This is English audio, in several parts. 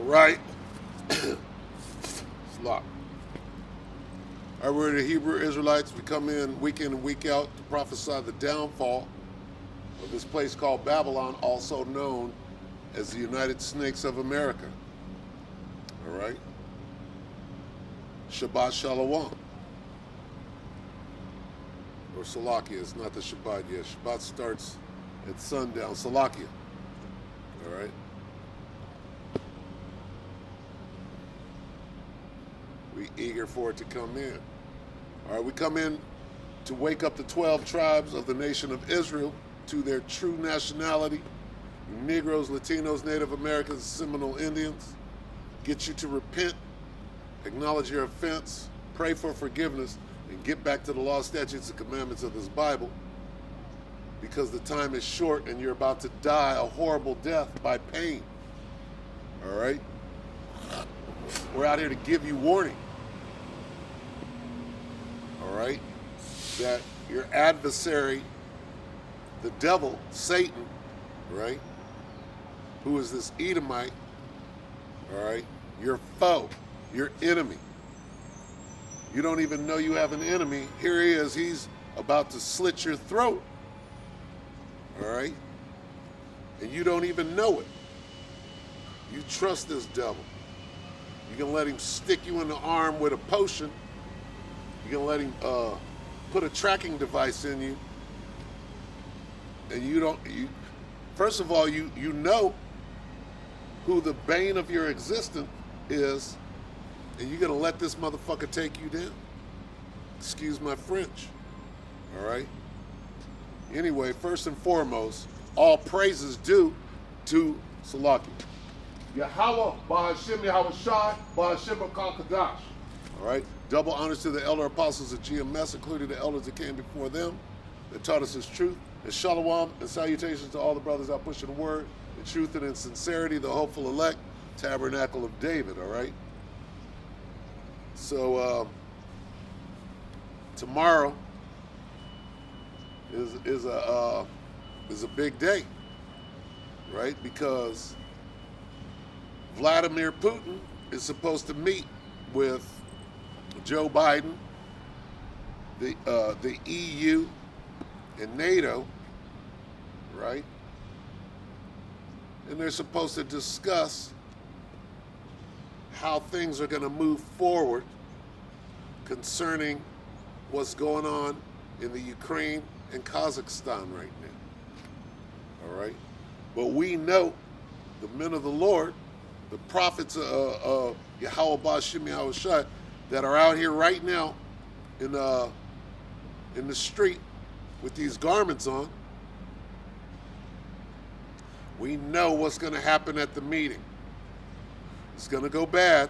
right? It's locked. All right, we're the Hebrew Israelites. We come in week and week out to prophesy the downfall of this place called Babylon, also known as the United Snakes of America. All right? Shabbat Shalom. Or Salakia. It's not the Shabbat yet. Shabbat starts at sundown. Salakia. All right? We eager for it to come in. All right, we come in to wake up the 12 tribes of the nation of Israel to their true nationality. Negroes, Latinos, Native Americans, Seminole Indians. Get you to repent, acknowledge your offense, pray for forgiveness, and get back to the law, statutes, and commandments of this Bible, because the time is short and you're about to die a horrible death by pain. All right? We're out here to give you warning. All right? That your adversary, the devil, Satan, right? Who is this Edomite, all right? Your foe, your enemy. You don't even know you have an enemy. Here he is. He's about to slit your throat. All right? And you don't even know it. You trust this devil. You can let him stick you in the arm with a potion. You can let him put a tracking device in you. And first of all, you know who the bane of your existence is, and you're gonna let this motherfucker take you down. Excuse my French. All right? Anyway, first and foremost, all praises due to Salaki. Yahweh, Bahashim Yahweh Shai, Bahashim Kadash. All right? Double honors to the elder apostles of GMS, including the elders that came before them, that taught us his truth. And shalom and salutations to all the brothers out pushing the word, in truth and in sincerity, the hopeful elect, tabernacle of David, all right? So tomorrow is a big day, right? Because Vladimir Putin is supposed to meet with Joe Biden, the EU, and NATO, right? And they're supposed to discuss how things are going to move forward concerning what's going on in the Ukraine and Kazakhstan right now. All right? But we know the men of the Lord, the prophets of Yahweh Bashim Yahweh Shai, that are out here right now in the street with these garments on. We know what's going to happen at the meeting. It's going to go bad.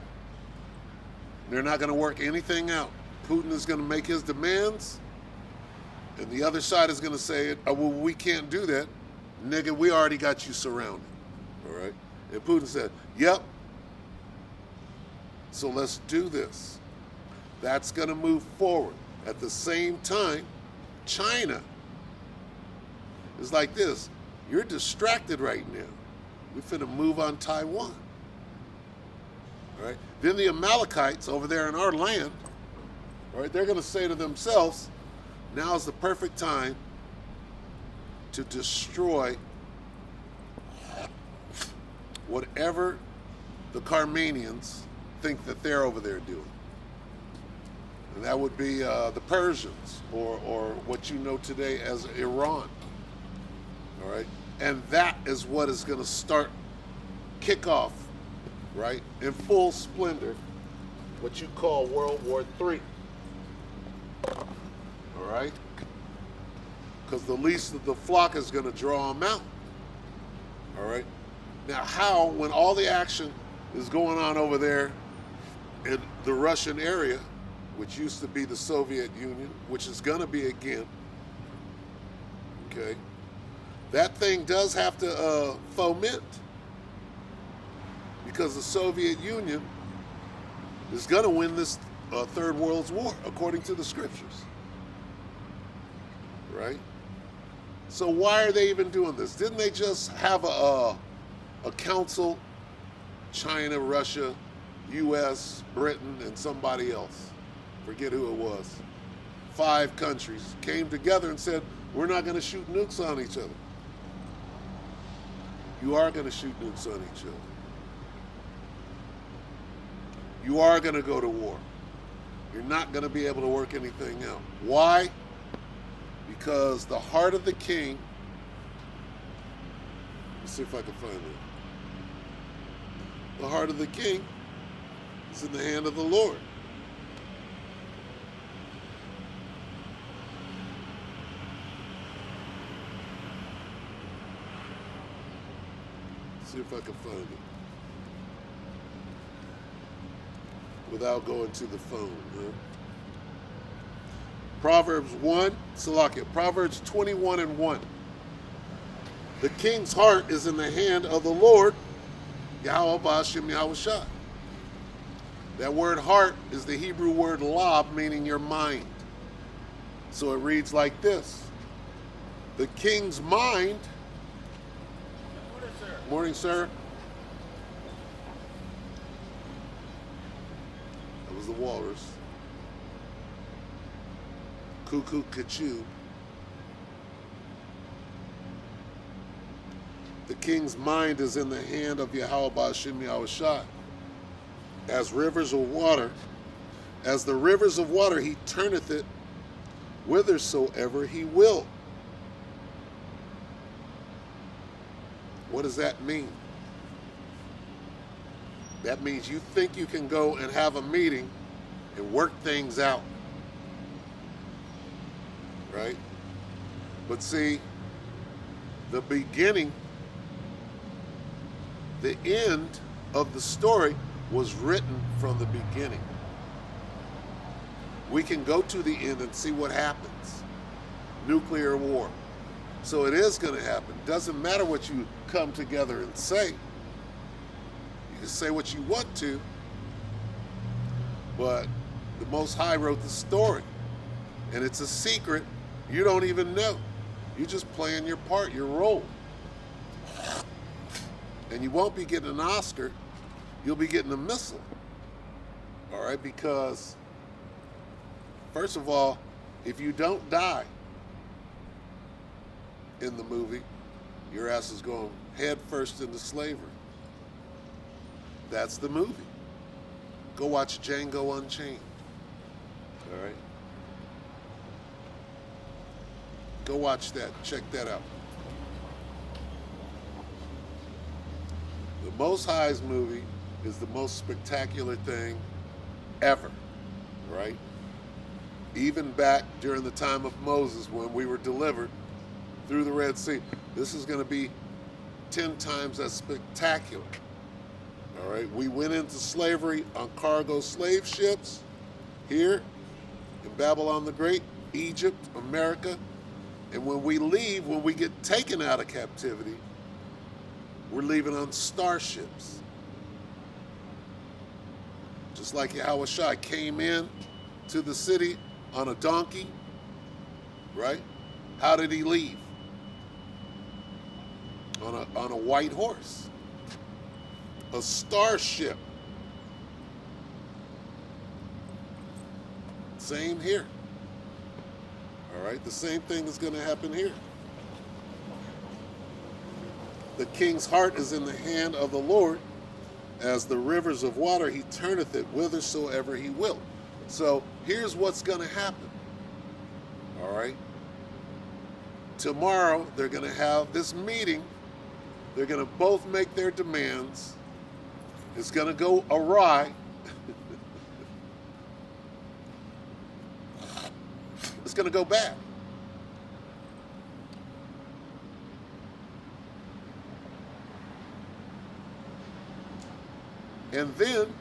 They're not going to work anything out. Putin is going to make his demands, and the other side is going to say, oh, well, we can't do that. Nigga, we already got you surrounded. All right? And Putin said, yep. So let's do this. That's going to move forward. At the same time, China is like this. You're distracted right now. We're finna move on Taiwan. All right? Then the Amalekites over there in our land, all right, they're going to say to themselves, now's the perfect time to destroy whatever the Carmanians think that they're over there doing. And that would be the Persians, or what you know today as Iran. All right? And that is what is going to kick off, right, in full splendor, what you call World War III. All right? Because the least of the flock is going to draw them out. All right? Now, how, when all the action is going on over there in the Russian area, which used to be the Soviet Union, which is going to be again, okay, that thing does have to foment, because the Soviet Union is going to win this Third World War, according to the scriptures, right? So why are they even doing this? Didn't they just have a council China, Russia, U.S., Britain, and somebody else. Forget who it was. 5 countries came together and said, we're not going to shoot nukes on each other. You are going to shoot nukes on each other. You are going to go to war. You're not going to be able to work anything out. Why? Because the heart of the king, let's see if I can find it. The heart of the king is in the hand of the Lord. See if I can find it without going to the phone. Huh? Proverbs 1, Salakia, Proverbs 21:1. The king's heart is in the hand of the Lord, Yahweh Ba'ashem Yahweh Shah. That word heart is the Hebrew word lab, meaning your mind. So it reads like this. The king's mind. Morning, sir. That was the walrus. Cuckoo Kachu. The king's mind is in the hand of Yahweh Ba'ashem Yahweh Shah. As rivers of water, as the rivers of water, he turneth it whithersoever he will. What does that mean? That means you think you can go and have a meeting and work things out. Right? But see, the beginning, the end of the story was written from the beginning. We can go to the end and see what happens. Nuclear war. So it is going to happen. Doesn't matter what you come together and say. You can say what you want to, but the Most High wrote the story. And it's a secret. You don't even know. You're just playing your part, your role. And you won't be getting an Oscar. You'll be getting a missile. All right? Because, first of all, if you don't die in the movie, your ass is going head first into slavery. That's the movie. Go watch Django Unchained. All right? Go watch that. Check that out. The Most High's movie is the most spectacular thing ever, right? Even back during the time of Moses when we were delivered through the Red Sea. This is going to be 10 times as spectacular. All right, we went into slavery on cargo slave ships here in Babylon the Great, Egypt, America. And when we leave, when we get taken out of captivity, we're leaving on starships. Just like Yahweh Shai came in to the city on a donkey, right? How did he leave? On a white horse. A starship. Same here. All right, the same thing is going to happen here. The king's heart is in the hand of the Lord. As the rivers of water, he turneth it whithersoever he will. So here's what's going to happen. All right. Tomorrow, they're going to have this meeting. They're going to both make their demands. It's going to go awry. It's going to go bad. And then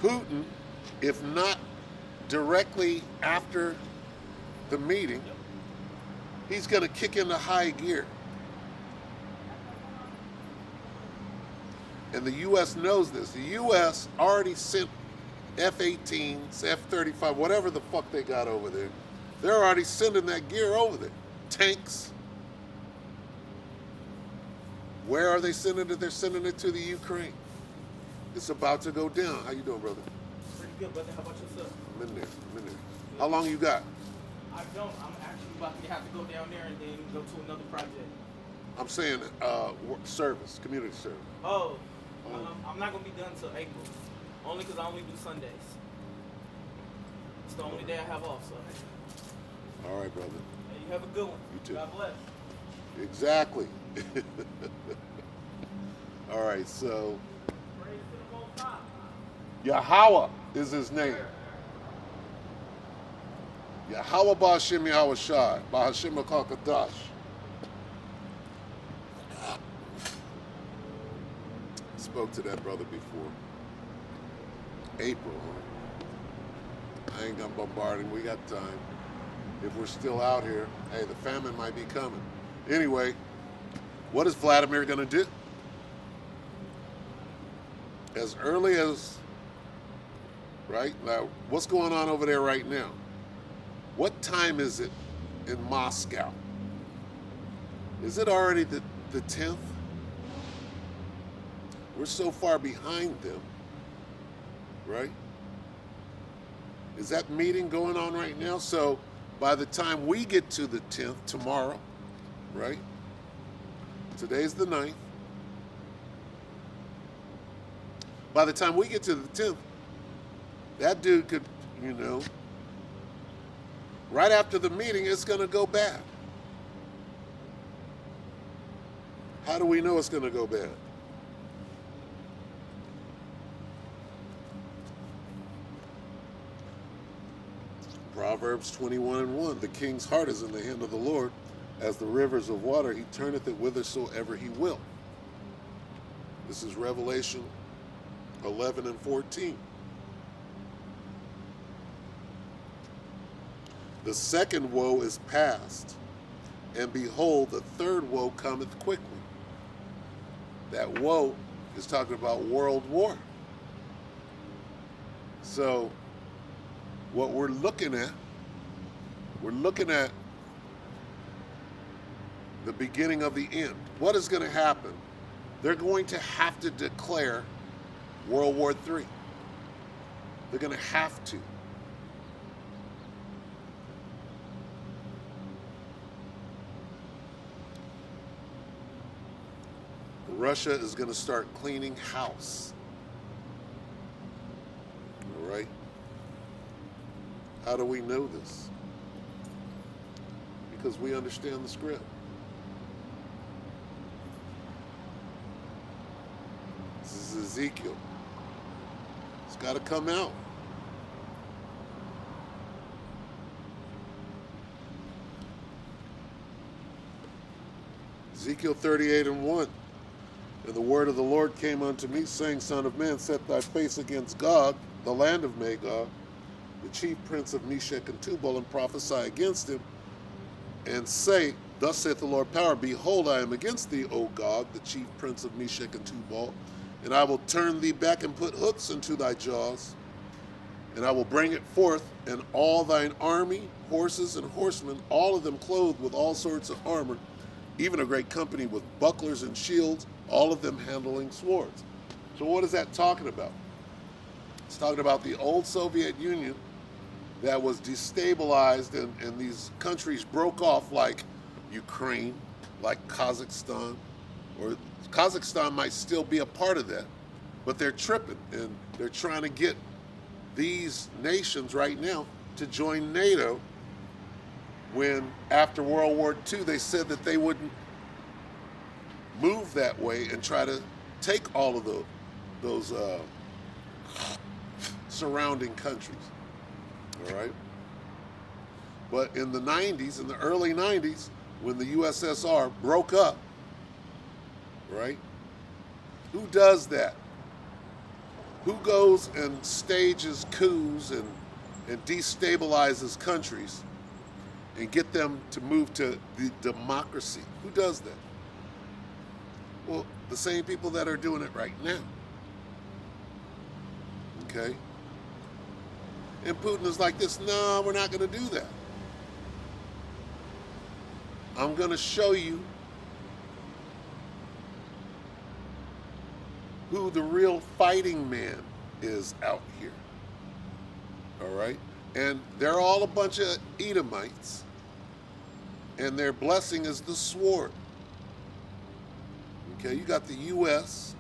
Putin, if not directly after the meeting, he's going to kick into high gear. And the U.S. knows this. The U.S. already sent F-18s, F-35, whatever the fuck they got over there. They're already sending that gear over there. Tanks, Where are they sending it? They're sending it to the Ukraine. It's about to go down. How you doing, brother? Pretty good, brother. How about yourself? I'm in there. I'm in there. How long you got? I don't. I'm actually about to have to go down there and then go to another project. I'm saying service, community service. Oh, I'm not gonna be done until April. Only because I only do Sundays. It's the only day I have off. So. All right, brother. Hey, you have a good one. You too. God bless. Exactly. All right, so Praise to the Most High. Yahweh is his name. Yahweh Ba'Hashem Yahweh Shai, Ba'Hashem HaKadosh. Spoke to that brother before. April, huh? I ain't gonna bombard him. We got time. If we're still out here, hey, the famine might be coming. Anyway, what is Vladimir gonna do? As early as, right now, what's going on over there right now? What time is it in Moscow? Is it already the 10th? We're so far behind them, right? Is that meeting going on right now? So by the time we get to the 10th tomorrow, right? Today's the 9th. By the time we get to the 10th, that dude could, right after the meeting, it's going to go bad. How do we know it's going to go bad? Proverbs 21:1, the king's heart is in the hand of the Lord. As the rivers of water, he turneth it whithersoever he will. This is Revelation 11:14. The second woe is past, and behold, the third woe cometh quickly. That woe is talking about world war. So, what we're looking at the beginning of the end. What is going to happen? They're going to have to declare World War III. They're going to have to. Russia is going to start cleaning house. All right? How do we know this? Because we understand the script. This is Ezekiel. It's got to come out. Ezekiel 38:1. And the word of the Lord came unto me, saying, Son of man, set thy face against Gog, the land of Magog, the chief prince of Meshech and Tubal, and prophesy against him, and say, Thus saith the Lord power, Behold, I am against thee, O Gog, the chief prince of Meshech and Tubal, and I will turn thee back and put hooks into thy jaws, and I will bring it forth, and all thine army, horses and horsemen, all of them clothed with all sorts of armor, even a great company with bucklers and shields, all of them handling swords. So what is that talking about? It's talking about the old Soviet Union that was destabilized, and these countries broke off, like Ukraine, like Kazakhstan, or Kazakhstan might still be a part of that, but they're tripping, and they're trying to get these nations right now to join NATO, when after World War II they said that they wouldn't move that way and try to take all of those surrounding countries. All right? But in the 90s, in the early 90s, when the USSR broke up, right? Who does that? Who goes and stages coups and destabilizes countries and get them to move to the democracy? Who does that? Well, the same people that are doing it right now. Okay? And Putin is like this, no, we're not going to do that. I'm going to show you who the real fighting man is out here. All right? And they're all a bunch of Edomites, and their blessing is the sword. Okay, you got the U.S.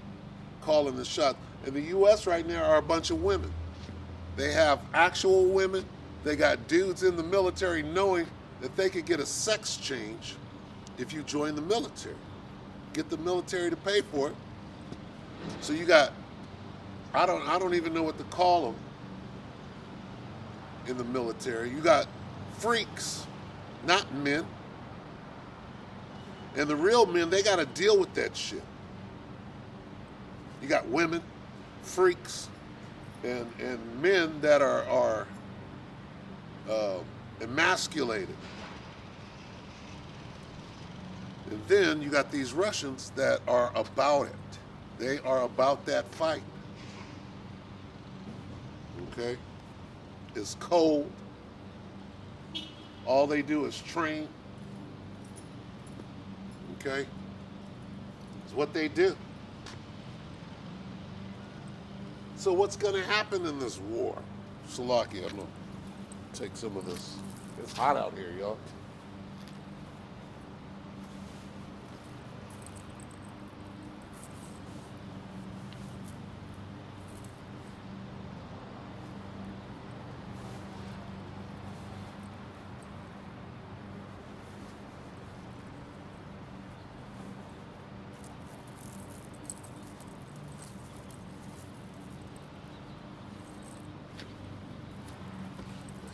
calling the shot. And the U.S. right now are a bunch of women. They have actual women. They got dudes in the military knowing that they could get a sex change if you join the military. Get the military to pay for it. So you got, I don't even know what to call them in the military. You got freaks, not men. And the real men, they got to deal with that shit. You got women, freaks, and men that are emasculated. And then you got these Russians that are about it. They are about that fight. Okay? It's cold. All they do is train. Okay? It's what they do. So what's going to happen in this war? Salaki, I'm going to take some of this. It's hot out here, y'all.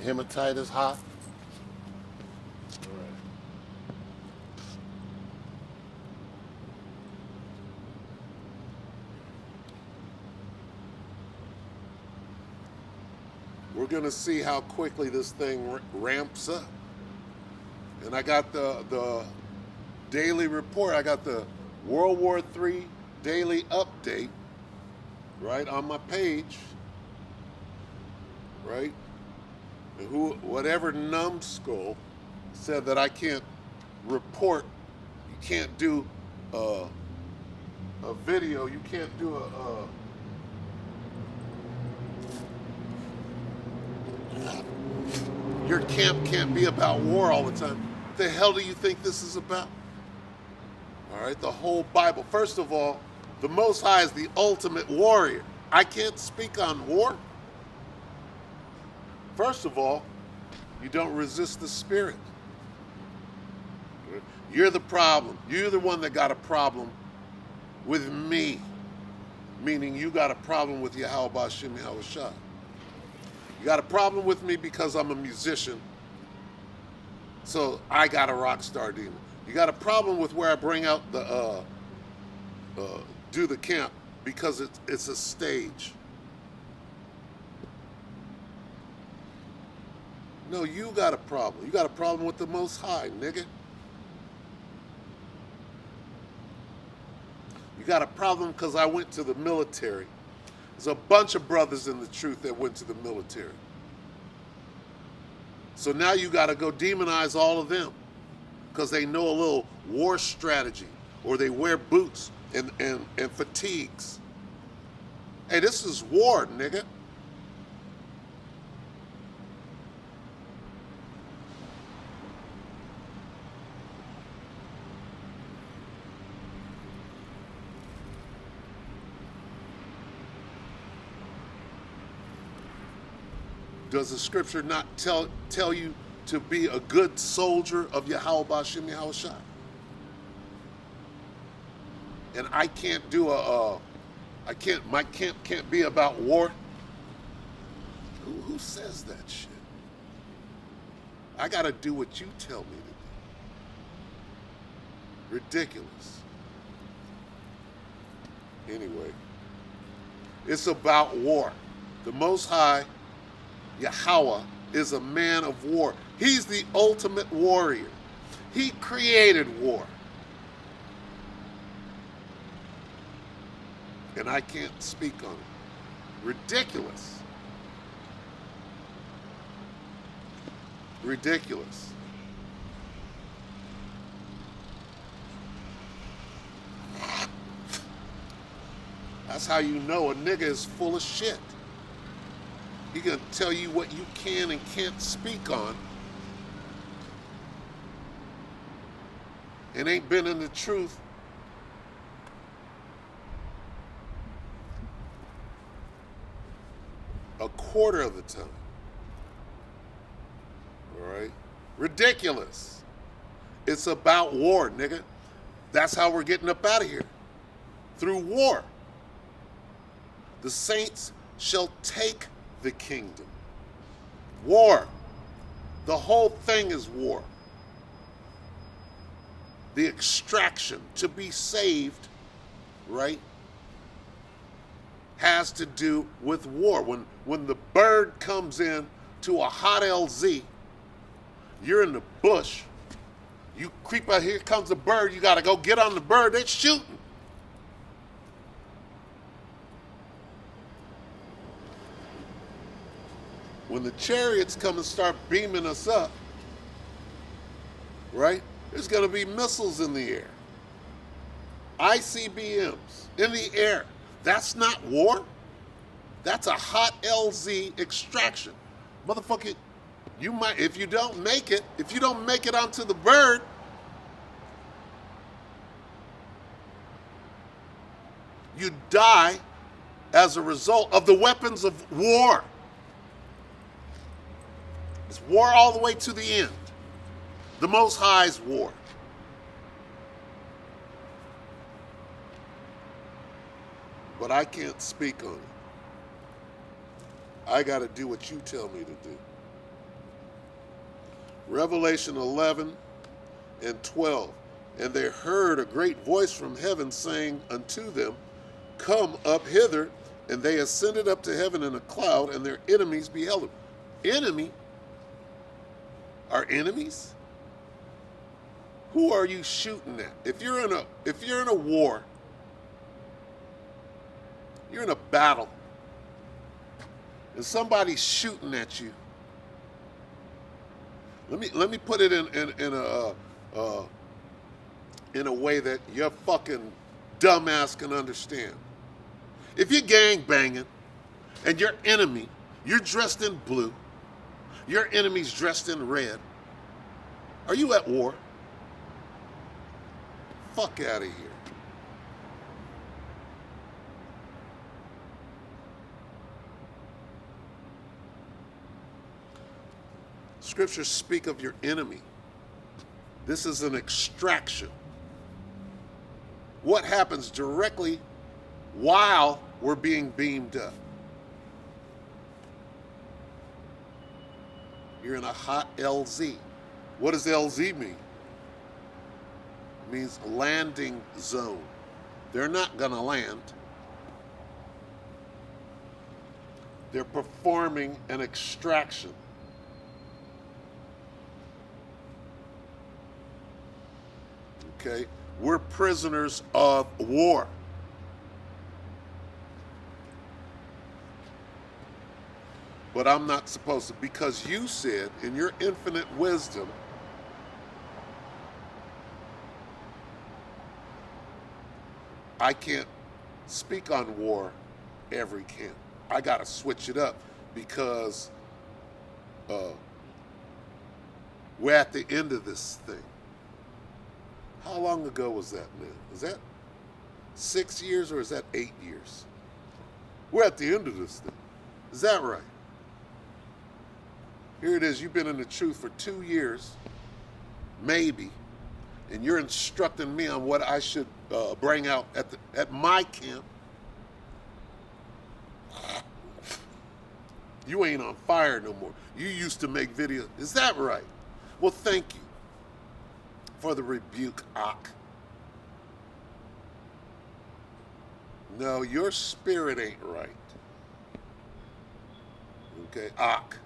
Hematite is hot. All right. We're going to see how quickly this thing ramps up. And I got the daily report. I got the World War III daily update right on my page. Right? Whatever numbskull said that I can't report, you can't do a video, you can't do your camp can't be about war all the time. What the hell do you think this is about? All right, the whole Bible. First of all, the Most High is the ultimate warrior. I can't speak on war. First of all, you don't resist the spirit. You're the problem. You're the one that got a problem with me. Meaning you got a problem with Yahweh Ba'Shem Yahweh Shai. You got a problem with me because I'm a musician. So I got a rock star demon. You got a problem with where I bring out the do the camp because it's a stage. No, you got a problem. You got a problem with the Most High, nigga. You got a problem because I went to the military. There's a bunch of brothers in the truth that went to the military. So now you got to go demonize all of them because they know a little war strategy or they wear boots and fatigues. Hey, this is war, nigga. Does the scripture not tell you to be a good soldier of Yahweh Ba'Shem Yahweh Shai? And I can't do my camp can't be about war. Who says that shit? I gotta do what you tell me to do. Ridiculous. Anyway, it's about war. The Most High, Yahweh, is a man of war. He's the ultimate warrior. He created war. And I can't speak on it. Ridiculous. Ridiculous. That's how you know a nigga is full of shit. He gonna tell you what you can and can't speak on, and ain't been in the truth a quarter of the time. All right? Ridiculous. It's about war, nigga. That's how we're getting up out of here. Through war. The saints shall take the kingdom. War. The whole thing is war. The extraction to be saved, right, has to do with war. When the bird comes in to a hot LZ, you're in the bush. You creep out, here comes a bird, you got to go get on the bird, they're shooting. When the chariots come and start beaming us up, right, there's going to be missiles in the air. ICBMs in the air. That's not war. That's a hot LZ extraction. Motherfucker, you might, if you don't make it onto the bird, you die as a result of the weapons of war. It's war all the way to the end. The Most High's war. But I can't speak on it. I got to do what you tell me to do. Revelation 11 and 12. And they heard a great voice from heaven saying unto them, Come up hither. And they ascended up to heaven in a cloud, and their enemies beheld them. Enemy? Our enemies? Who are you shooting at? If you're in a war, you're in a battle, and somebody's shooting at you. Let me put it in a way that your fucking dumbass can understand. If you're gang banging, and your enemy, you're dressed in blue, your enemy's dressed in red, are you at war? Fuck out of here. Scriptures speak of your enemy. This is an extraction. What happens directly while we're being beamed up? You're in a hot LZ. What does LZ mean? It means landing zone. They're not going to land. They're performing an extraction. Okay? We're prisoners of war. But I'm not supposed to, because you said in your infinite wisdom, I can't speak on war every camp. I got to switch it up because we're at the end of this thing. How long ago was that, man? Is that 6 years or is that 8 years? We're at the end of this thing. Is that right? Here it is. You've been in the truth for 2 years, maybe, and you're instructing me on what I should bring out at my camp. You ain't on fire no more. You used to make videos. Is that right? Well, thank you for the rebuke, Ak. No, your spirit ain't right. Okay, Ak.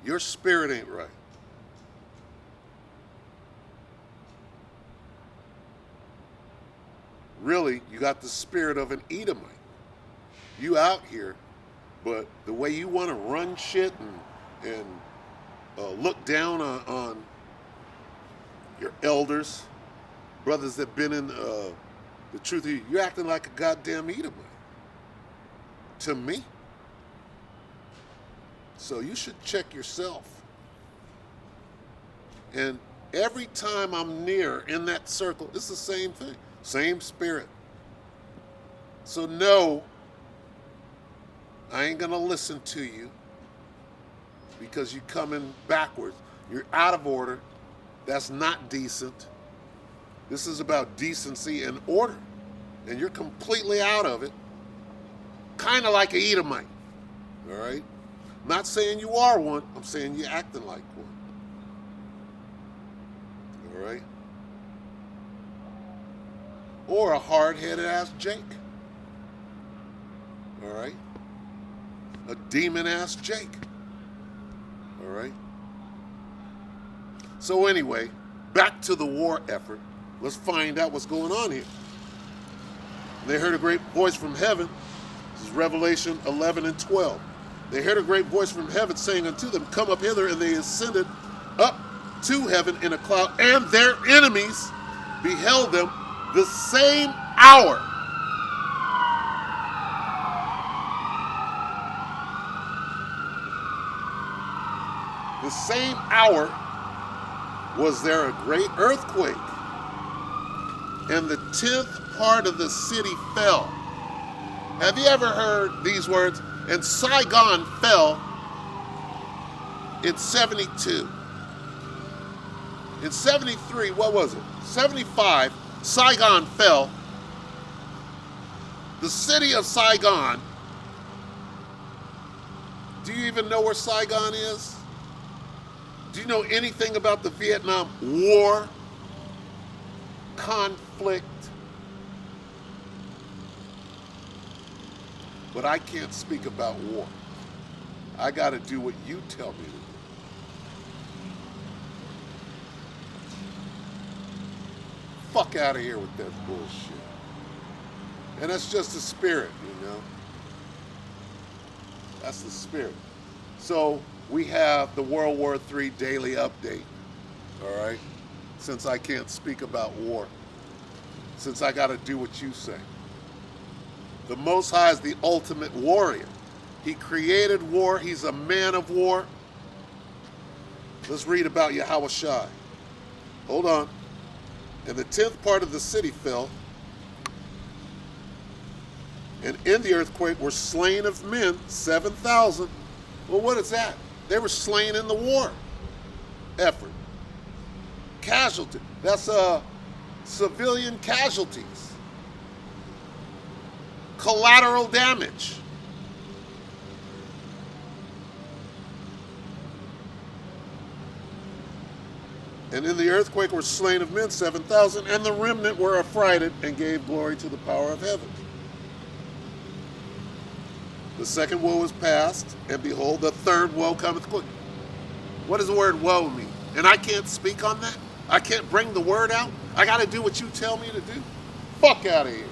Your spirit ain't right. Really, you got the spirit of an Edomite. You out here, but the way you want to run shit and look down on your elders, brothers that been in the truth of you, you're acting like a goddamn Edomite. to me. So you should check yourself. And every time I'm near in that circle, it's the same thing, same spirit. So no, I ain't gonna listen to you because you're coming backwards. You're out of order. That's not decent. This is about decency and order. And you're completely out of it. Kind of like an Edomite. All right? Not saying you are one. I'm saying you're acting like one. All right? Or a hard-headed ass Jake. All right? A demon-ass Jake. All right? So anyway, back to the war effort. Let's find out what's going on here. They heard a great voice from heaven. This is Revelation 11 and 12. They heard a great voice from heaven saying unto them, come up hither, and they ascended up to heaven in a cloud, and their enemies beheld them the same hour. The same hour was there a great earthquake, and the 10th part of the city fell. Have you ever heard these words? And Saigon fell in 72. In 73, what was it? 75, Saigon fell. The city of Saigon, do you even know where Saigon is? Do you know anything about the Vietnam War? Conflict? But I can't speak about war. I got to do what you tell me to do. Fuck out of here with that bullshit. And that's just the spirit, you know? That's the spirit. So we have the World War III daily update, all right? Since I can't speak about war. Since I got to do what you say. The Most High is the ultimate warrior. He created war. He's a man of war. Let's read about Yahweh Shai. Hold on. And the 10th part of the city fell, and in the earthquake were slain of men 7,000. Well, what is that? They were slain in the war effort. Casualty. That's civilian casualties. Collateral damage. And in the earthquake were slain of men 7,000, and the remnant were affrighted and gave glory to the power of heaven. The second woe is past, and behold, the third woe cometh quick. What does the word woe mean? And I can't speak on that? I can't bring the word out? I got to do what you tell me to do? Fuck out of here.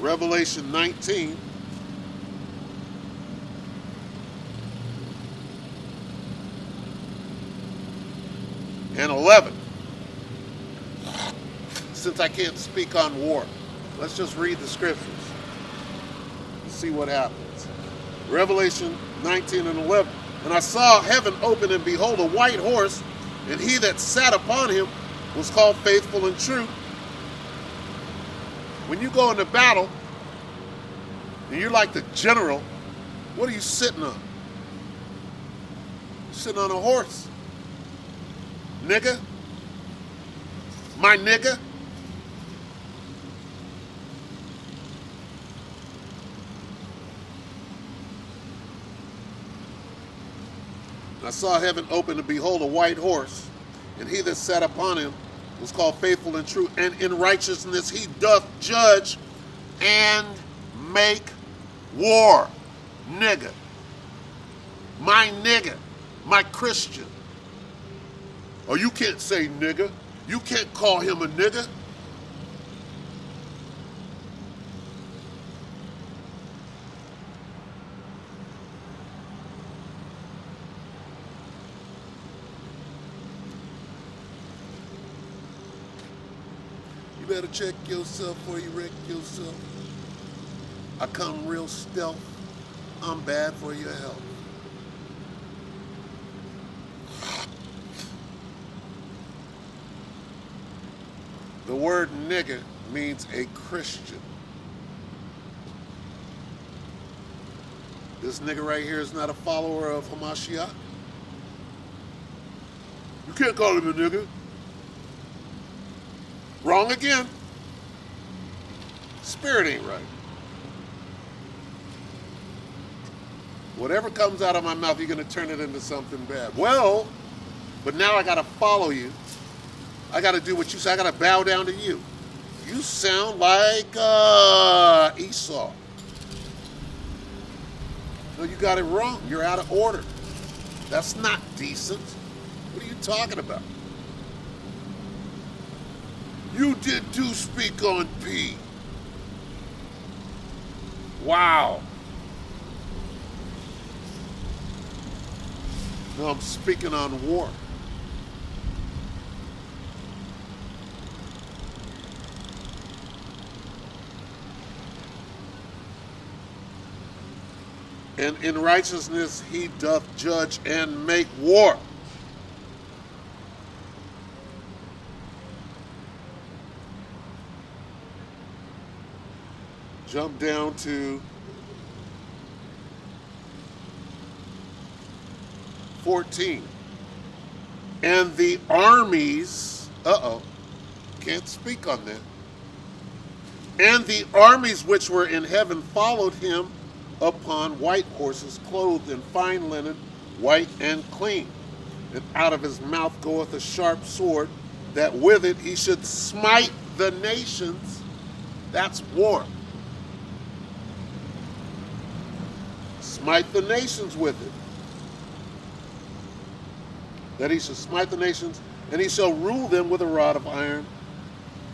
Revelation 19. And 11. Since I can't speak on war, let's just read the scriptures and see what happens. Revelation 19 and 11. And I saw heaven open, and behold, a white horse, and he that sat upon him was called Faithful and True. When you go into battle, and you're like the general, what are you sitting on? You're sitting on a horse. Nigga. My nigga. And I saw heaven open, and behold, a white horse, and he that sat upon him was called Faithful and True, and in righteousness he doth judge and make war. Nigga. My nigga. My Christian. Oh, you can't say nigga. You can't call him a nigga. better check yourself before you wreck yourself. I come real stealth. I'm bad for your health. The word nigger means a Christian. This nigga right here is not a follower of Hamashiach. You can't call him a nigga. Wrong again. Spirit ain't right. Whatever comes out of my mouth, you're going to turn it into something bad. Well, but now I got to follow you. I got to do what you say. I got to bow down to you. You sound like Esau. No, you got it wrong. You're out of order. That's not decent. What are you talking about? You did too speak on P. Wow. No, I'm speaking on war. And in righteousness he doth judge and make war. Jump down to 14. And the armies, can't speak on that. And the armies which were in heaven followed him upon white horses, clothed in fine linen, white and clean. And out of his mouth goeth a sharp sword, that with it he should smite the nations. That's war. Smite the nations with it. That he shall smite the nations, and he shall rule them with a rod of iron,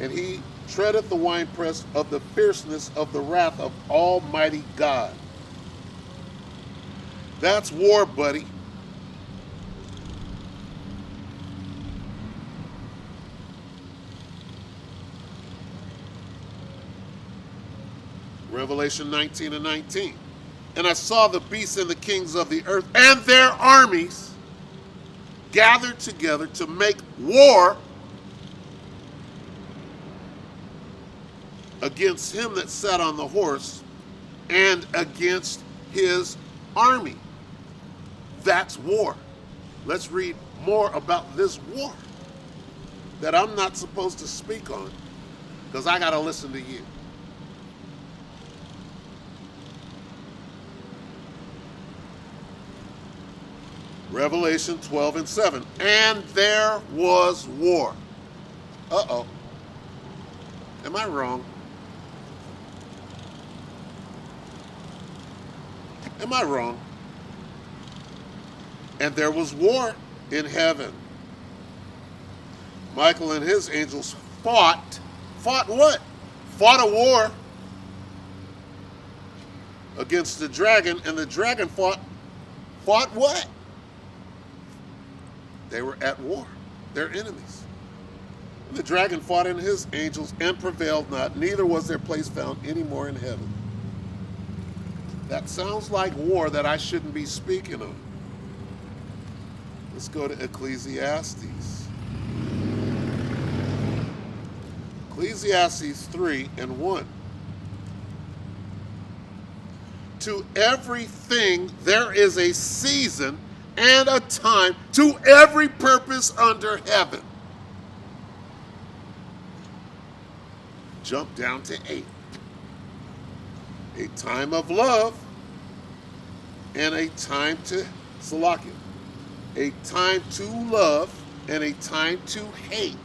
and he treadeth the winepress of the fierceness of the wrath of Almighty God. That's war, buddy. Revelation 19 and 19. And I saw the beasts and the kings of the earth and their armies gathered together to make war against him that sat on the horse and against his army. That's war. Let's read more about this war that I'm not supposed to speak on because I got to listen to you. Revelation 12 and 7. And there was war. Uh-oh. Am I wrong? Am I wrong? And there was war in heaven. Michael and his angels fought. Fought what? Fought a war against the dragon, and the dragon fought what? They were at war. They're enemies. And the dragon fought in his angels and prevailed not, neither was their place found any more in heaven. That sounds like war that I shouldn't be speaking on. Let's go to Ecclesiastes. Ecclesiastes 3 and 1. To everything there is a season and a time, to every purpose under heaven. Jump down to 8. A time of love and a time to Salakia. A time to love and a time to hate.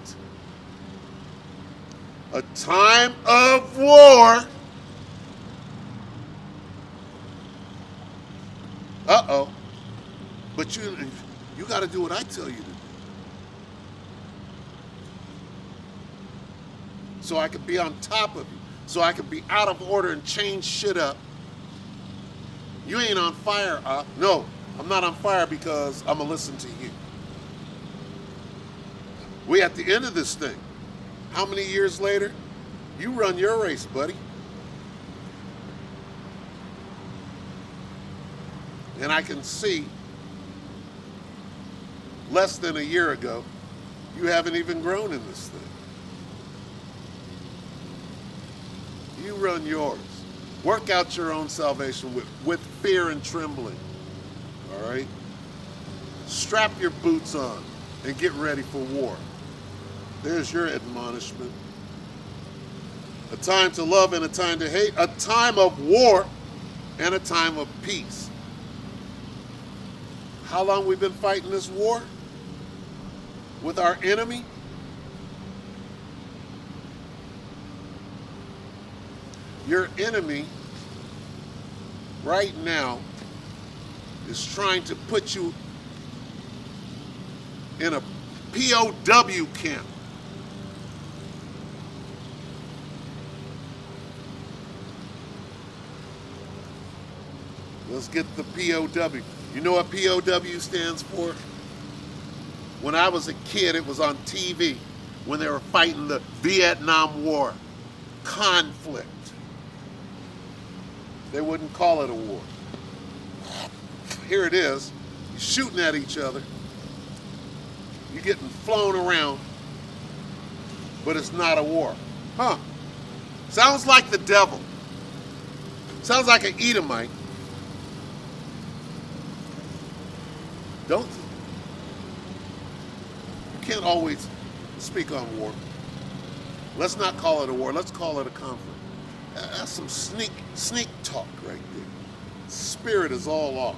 A time of war. Uh-oh. But you got to do what I tell you to do. So I can be on top of you. So I can be out of order and change shit up. You ain't on fire, No, I'm not on fire because I'm going to listen to you. We at the end of this thing. How many years later? You run your race, buddy. And I can see less than a year ago, you haven't even grown in this thing. You run yours. Work out your own salvation with fear and trembling. All right? Strap your boots on and get ready for war. There's your admonishment. A time to love and a time to hate. A time of war and a time of peace. How long we've been fighting this war with our enemy? Your enemy right now is trying to put you in a POW camp. Let's get the POW. You know what POW stands for? When I was a kid, it was on TV when they were fighting the Vietnam War. Conflict. They wouldn't call it a war. Here it is. You're shooting at each other. You're getting flown around. But it's not a war. Huh. Sounds like the devil. Sounds like an Edomite. You can't always speak on war. Let's not call it a war. Let's call it a conflict. That's some sneak talk right there. Spirit is all off.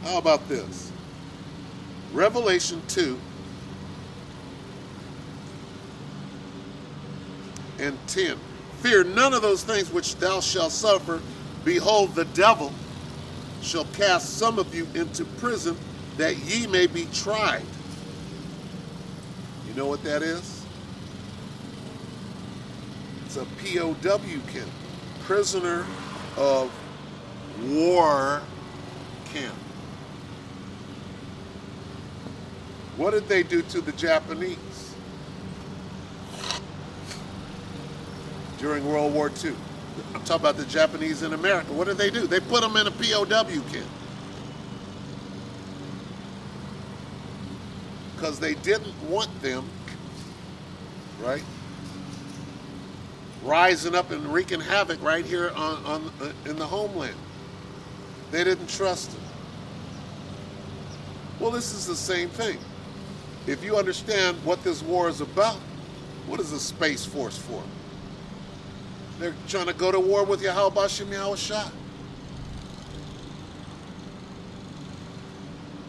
How about this? Revelation 2 and 10. Fear none of those things which thou shalt suffer. Behold, the devil shall cast some of you into prison, that ye may be tried. You know what that is? It's a POW camp. Prisoner of war camp. What did they do to the Japanese during World War II? I'm talking about the Japanese in America. What did they do? They put them in a POW camp. Because they didn't want them, right, rising up and wreaking havoc right here in the homeland. They didn't trust them. Well, this is the same thing. If you understand what this war is about, what is the Space Force for? They're trying to go to war with Yahweh Bashim Yahushua.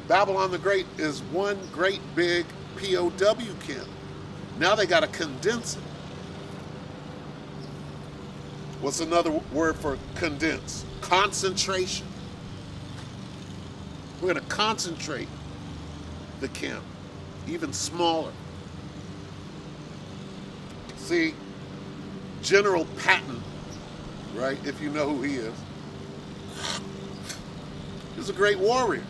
Babylon the Great is one great big POW camp. Now they got to condense it. What's another word for condense? Concentration. We're going to concentrate the camp even smaller. See, General Patton, right, if you know who he is, he's a great warrior.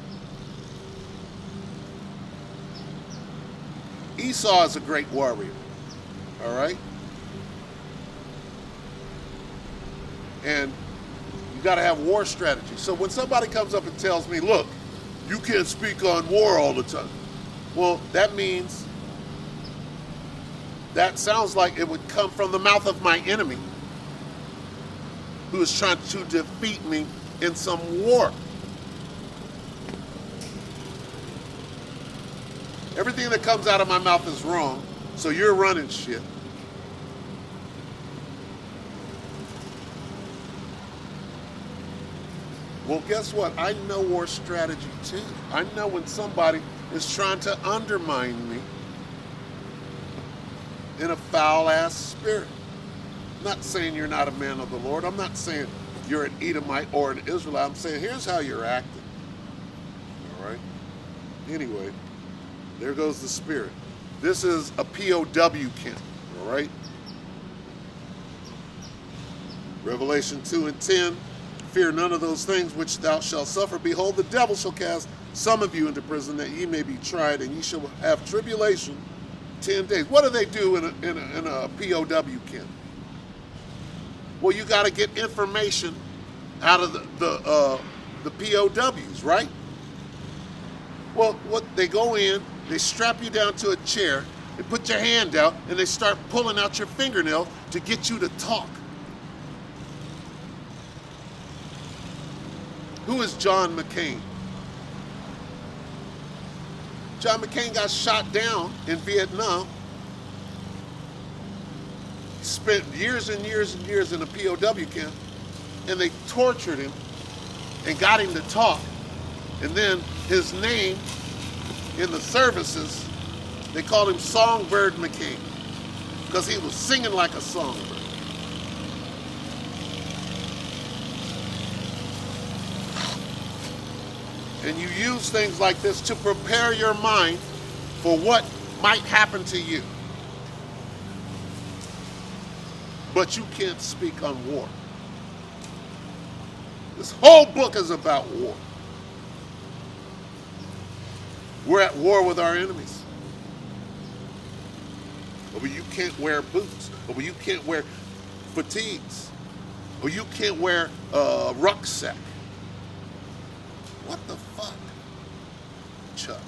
Esau is a great warrior, all right? And you got to have war strategy. So when somebody comes up and tells me, look, you can't speak on war all the time. Well, that means, that sounds like it would come from the mouth of my enemy who is trying to defeat me in some war. Everything that comes out of my mouth is wrong, so you're running shit. Well, guess what? I know war strategy too. I know when somebody is trying to undermine me in a foul-ass spirit. I'm not saying you're not a man of the Lord. I'm not saying you're an Edomite or an Israelite. I'm saying here's how you're acting. All right? Anyway, there goes the spirit. This is a POW camp. All right? Revelation 2 and 10. Fear none of those things which thou shalt suffer. Behold, the devil shall cast some of you into prison, that ye may be tried, and ye shall have tribulation 10 days. What do they do in a POW camp? Well, you got to get information out of the POWs, right? Well, what they go in, they strap you down to a chair, they put your hand out, and they start pulling out your fingernail to get you to talk. Who is John McCain? John McCain got shot down in Vietnam. He spent years and years and years in a POW camp, and they tortured him and got him to talk. And then his name in the services, they called him Songbird McCain because he was singing like a songbird. And you use things like this to prepare your mind for what might happen to you. But you can't speak on war. This whole book is about war. We're at war with our enemies. But you can't wear boots. But you can't wear fatigues. Or you can't wear a rucksack. What the fuck, Chuck?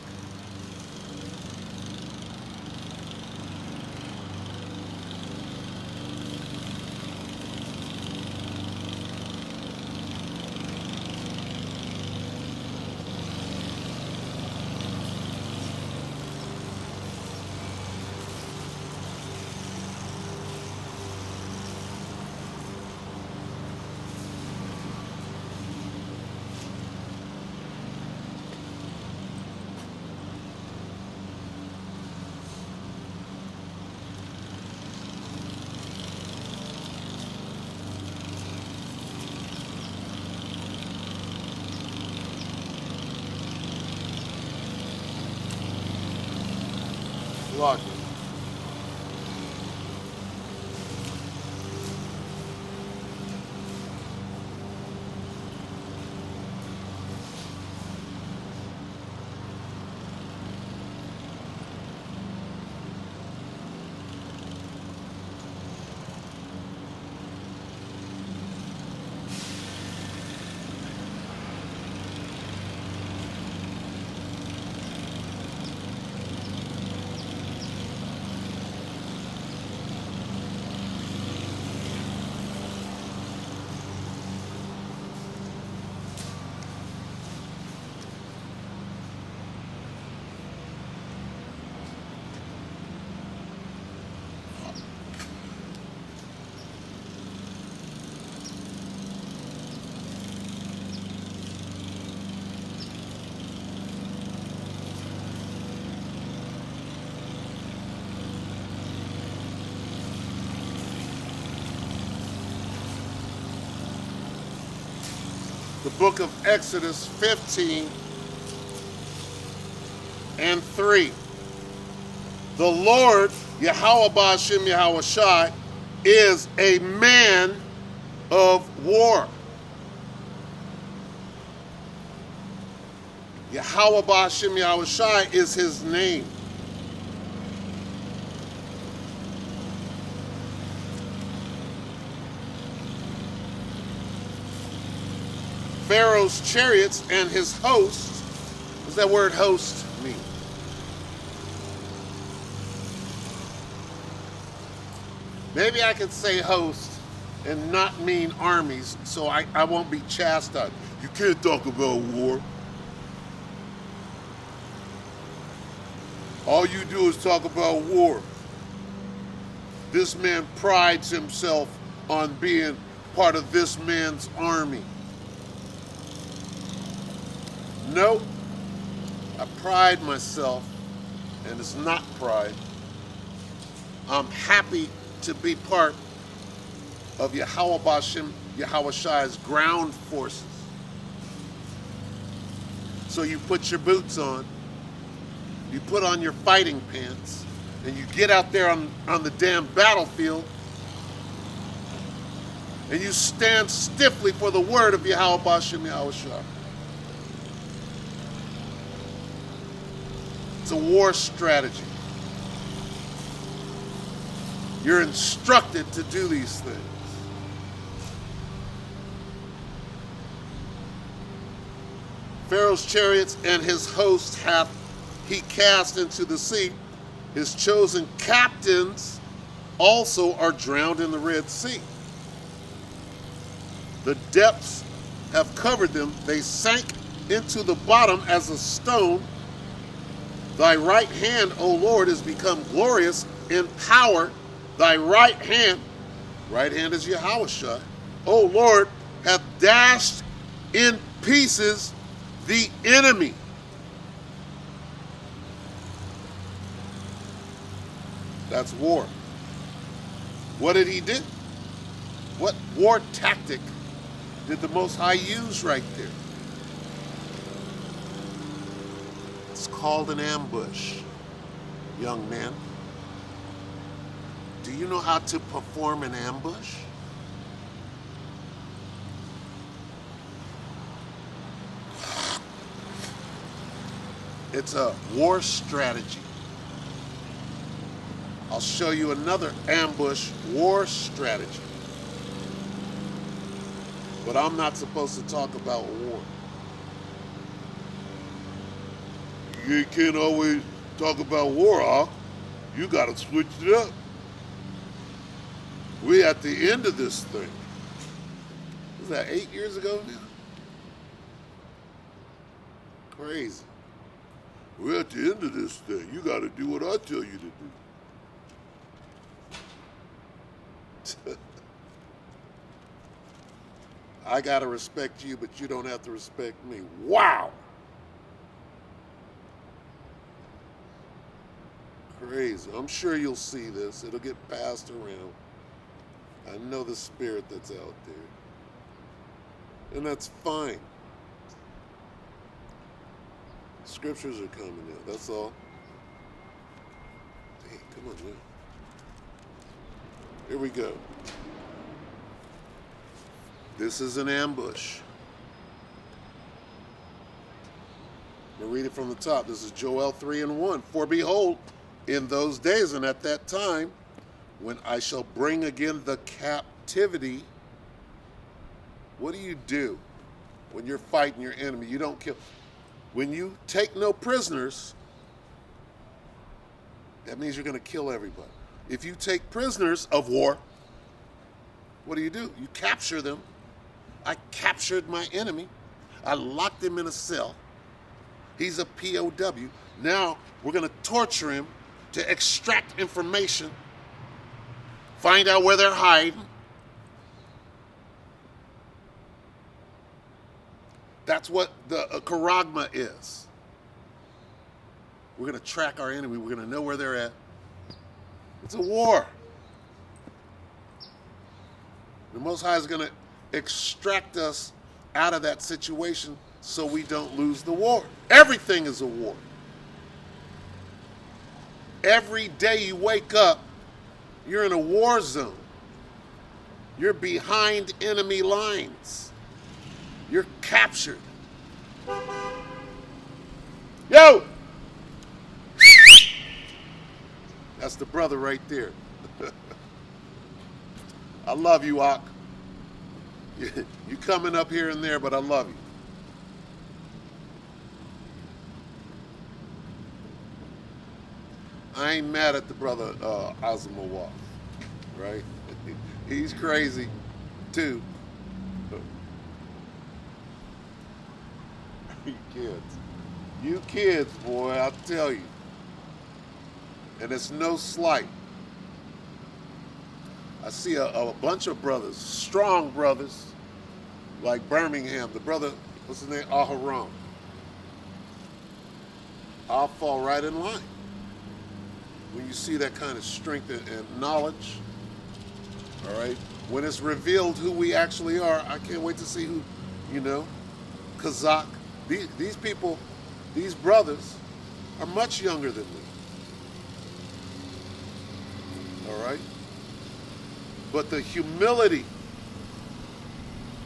Lock it. The book of Exodus 15 and 3. The Lord, Yahweh Ba'ashem Yahweh Shai, is a man of war. Yahweh Ba'ashem Yahweh Shai is his name. Pharaoh's chariots and his host. What does that word host mean? Maybe I could say host and not mean armies, so I won't be chastised. You can't talk about war. All you do is talk about war. This man prides himself on being part of this man's army. No, I pride myself, and it's not pride. I'm happy to be part of Yahweh Ba'ashem Yahweh Shai's ground forces. So you put your boots on, you put on your fighting pants, and you get out there on the damn battlefield, and you stand stiffly for the word of Yahweh Ba'ashem Yahweh Shai. It's a war strategy. You're instructed to do these things. Pharaoh's chariots and his host hath he cast into the sea. His chosen captains also are drowned in the Red Sea. The depths have covered them. They sank into the bottom as a stone. Thy right hand, O Lord, is become glorious in power. Thy right hand is Yahushua, O Lord, hath dashed in pieces the enemy. That's war. What did he do? What war tactic did the Most High use right there? It's called an ambush, young man. Do you know how to perform an ambush? It's a war strategy. I'll show you another ambush war strategy. But I'm not supposed to talk about war. You can't always talk about war, huh? You got to switch it up. We at the end of this thing. Was that 8 years ago now? Crazy. We're at the end of this thing. You got to do what I tell you to do. I got to respect you, but you don't have to respect me. Wow. Crazy. I'm sure you'll see this. It'll get passed around. I know the spirit that's out there. And that's fine. Scriptures are coming out. That's all. Hey, come on now. Here we go. This is an ambush. We'll read it from the top. This is Joel 3:1. For behold, in those days and at that time, when I shall bring again the captivity. What do? When you're fighting your enemy? You don't kill. When you take no prisoners, that means you're going to kill everybody. If you take prisoners of war, what do? You capture them. I captured my enemy. I locked him in a cell. He's a POW. Now we're going to torture him to extract information, find out where they're hiding. That's what the charagma is. We're going to track our enemy. We're going to know where they're at. It's a war. The Most High is going to extract us out of that situation so we don't lose the war. Everything is a war. Every day you wake up, you're in a war zone. You're behind enemy lines. You're captured. Yo! That's the brother right there. I love you, Ak. You coming up here and there, but I love you. I ain't mad at the brother Azamawaf, right? He's crazy too. You kids, boy, I'll tell you. And it's no slight. I see a bunch of brothers, strong brothers, like Birmingham, the brother, what's his name, Aharon. I'll fall right in line. When you see that kind of strength and knowledge, all right? When it's revealed who we actually are, I can't wait to see who, Kazakh. These people, these brothers, are much younger than me. All right? But the humility,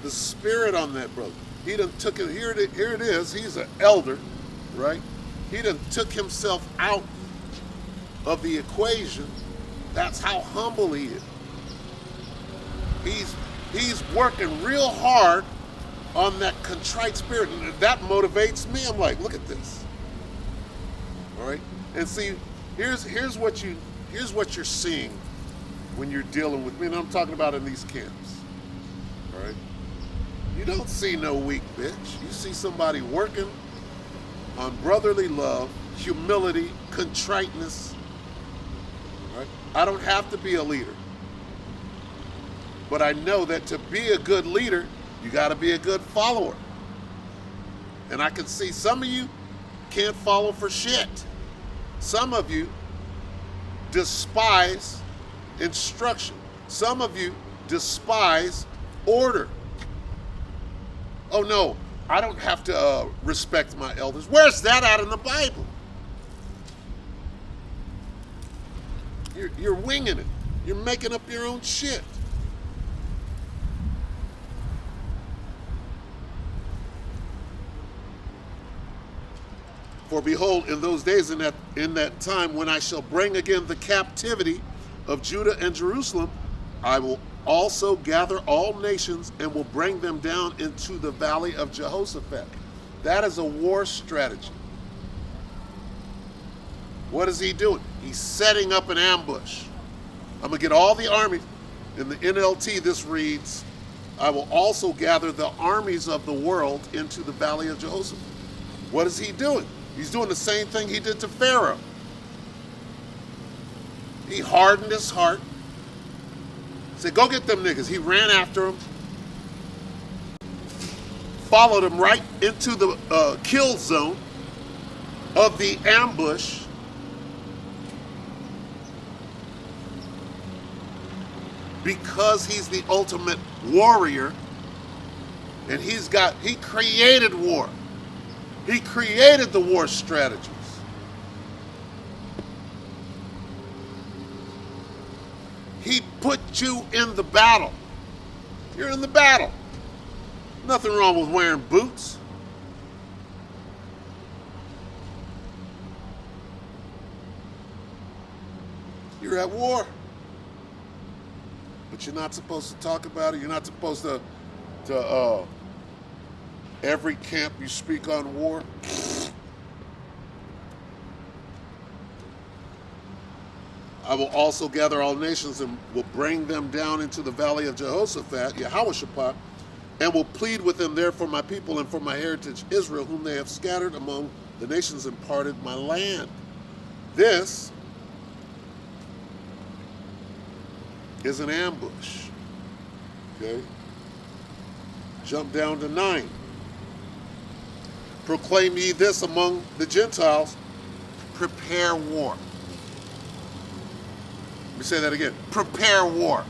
the spirit on that brother, he done took it, here it is, he's an elder, right? He done took himself out of the equation. That's how humble he is. He's working real hard on that contrite spirit, and that motivates me. I'm like, look at this. All right, and see, here's what you're seeing when you're dealing with me, and I'm talking about in these camps. All right, you don't see no weak bitch. You see somebody working on brotherly love, humility, contriteness. All right, I don't have to be a leader, but I know that to be a good leader, you got to be a good follower. And I can see some of you can't follow for shit. Some of you despise instruction. Some of you despise order. Oh no, I don't have to respect my elders. Where's that at in the Bible? You're winging it. You're making up your own shit. For behold, in those days, in that time, when I shall bring again the captivity of Judah and Jerusalem, I will also gather all nations and will bring them down into the valley of Jehoshaphat. That is a war strategy. What is he doing? He's setting up an ambush. I'm going to get all the armies. In the NLT, this reads, I will also gather the armies of the world into the valley of Jehoshaphat. What is he doing? He's doing the same thing he did to Pharaoh. He hardened his heart. Said, go get them niggas. He ran after them. Followed him right into the kill zone of the ambush. Because he's the ultimate warrior. And he created war. He created the war strategies. He put you in the battle. You're in the battle. Nothing wrong with wearing boots. You're at war. But you're not supposed to talk about it. You're not supposed to every camp you speak on war. I will also gather all nations and will bring them down into the valley of Jehoshaphat, Yehoshaphat, and will plead with them there for my people and for my heritage Israel, whom they have scattered among the nations and parted my land. This is an ambush. Okay? Jump down to 9. Proclaim ye this among the Gentiles, prepare war. Let me say that again. Prepare war.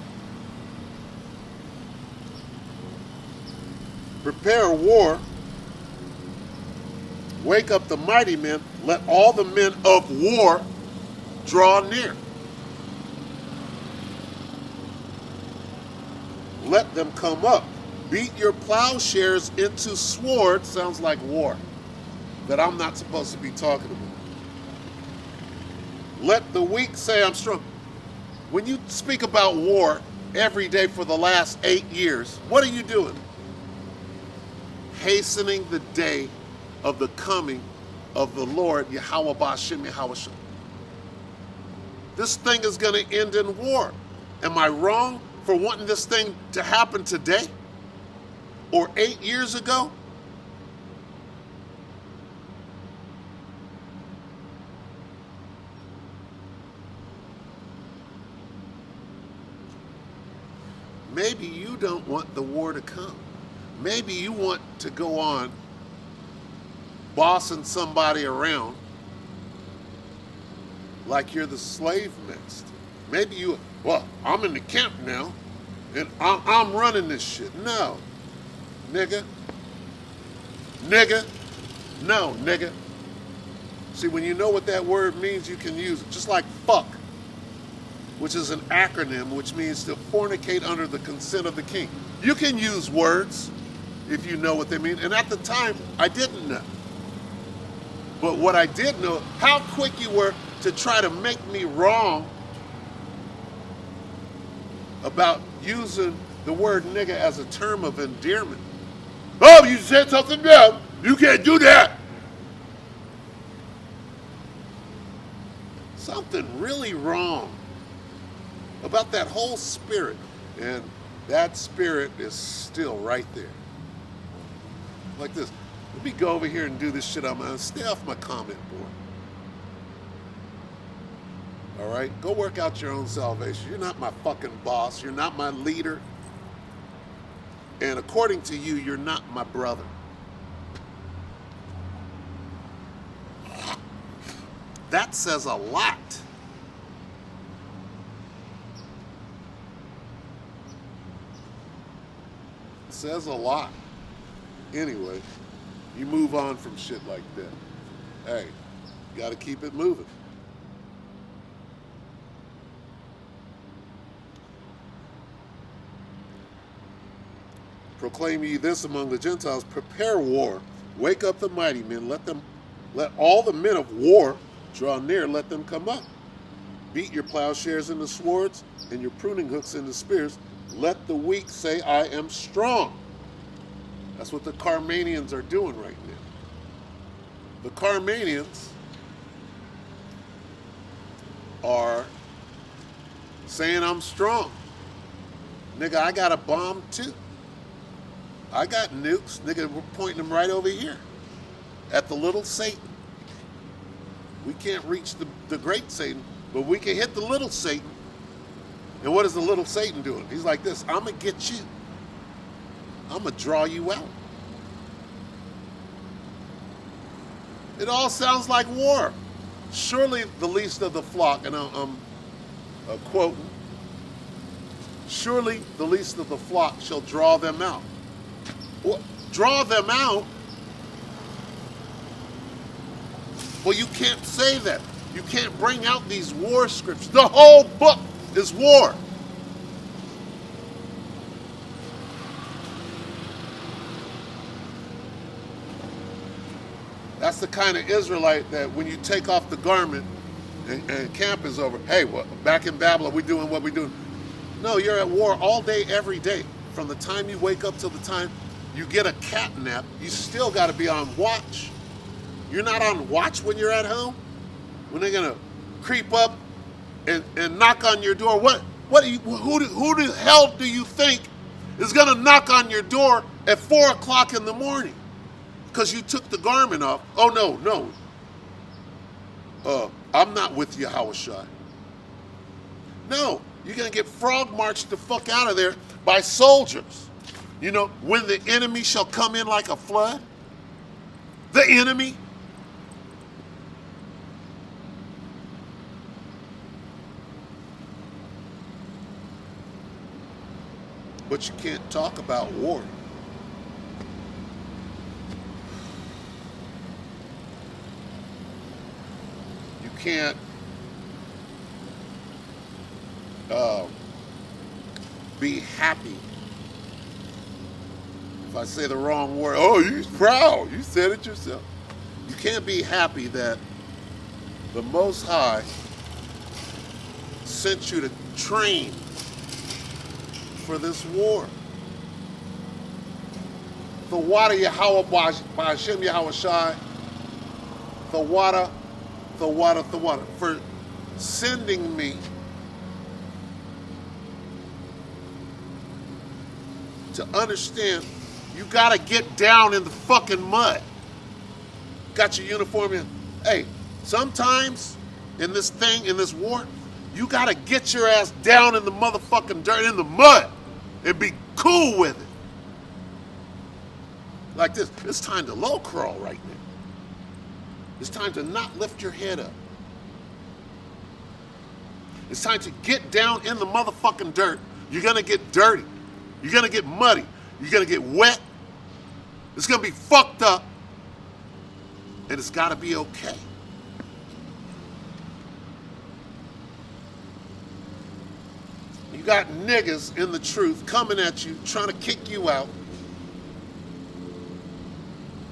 Prepare war. Wake up the mighty men. Let all the men of war draw near. Let them come up. Beat your plowshares into swords. Sounds like war that I'm not supposed to be talking about. Let the weak say I'm strong. When you speak about war every day for the last 8 years, what are you doing? Hastening the day of the coming of the Lord, Yahweh Ba'ashem Yahweh Shem. This thing is going to end in war. Am I wrong for wanting this thing to happen today? Or 8 years ago? Maybe you don't want the war to come. Maybe you want to go on bossing somebody around like you're the slave master. Maybe you, well, I'm in the camp now and I'm running this shit. No, nigga. Nigga. No, nigga. See, when you know what that word means, you can use it. Just like fuck, which is an acronym, which means to fornicate under the consent of the king. You can use words if you know what they mean. And at the time, I didn't know. But what I did know, how quick you were to try to make me wrong about using the word nigga as a term of endearment. Oh, you said something dumb. You can't do that. Something really wrong about that whole spirit. And that spirit is still right there. Like this. Let me go over here and do this shit on my own. Stay off my comment board. All right? Go work out your own salvation. You're not my fucking boss. You're not my leader. And according to you, you're not my brother. That says a lot. It says a lot. Anyway, you move on from shit like that. Hey, you got to keep it moving. Proclaim ye this among the Gentiles, prepare war, wake up the mighty men, let all the men of war draw near, let them come up. Beat your plowshares into swords and your pruning hooks into spears. Let the weak say, I am strong. That's what the Carmanians are doing right now. The Carmanians are saying I'm strong. Nigga, I got a bomb too. I got nukes. Nigga, we're pointing them right over here at the little Satan. We can't reach the great Satan, but we can hit the little Satan. And what is the little Satan doing? He's like this, I'm going to get you. I'm going to draw you out. It all sounds like war. Surely the least of the flock, and I'm quoting, surely the least of the flock shall draw them out. Well, draw them out? Well, you can't say that. You can't bring out these war scriptures. The whole book is war. That's the kind of Israelite that when you take off the garment and camp is over, hey, well, back in Babylon, we're doing what we're doing. No, you're at war all day, every day. From the time you wake up till the time you get a cat nap, you still got to be on watch. You're not on watch when you're at home? When they're going to creep up and knock on your door? Who the hell do you think is going to knock on your door at 4 o'clock in the morning? Because you took the garment off. Oh, no. I'm not with you, Hawashai. No, you're going to get frog marched the fuck out of there by soldiers. You know, when the enemy shall come in like a flood. The enemy. But you can't talk about war. You can't be happy. If I say the wrong word, oh, you're proud. You said it yourself. You can't be happy that the Most High sent you to train for this war. The water Yahweh Ba'ashem Yahawashi, the water, for sending me to understand you gotta get down in the fucking mud. Got your uniform in. Hey, sometimes in this thing, in this war, you gotta get your ass down in the motherfucking dirt, in the mud, and be cool with it. Like this. It's time to low crawl right now. It's time to not lift your head up. It's time to get down in the motherfucking dirt. You're gonna get dirty. You're gonna get muddy. You're gonna get wet. It's gonna be fucked up. And it's gotta be okay. You got niggas in the truth coming at you, trying to kick you out.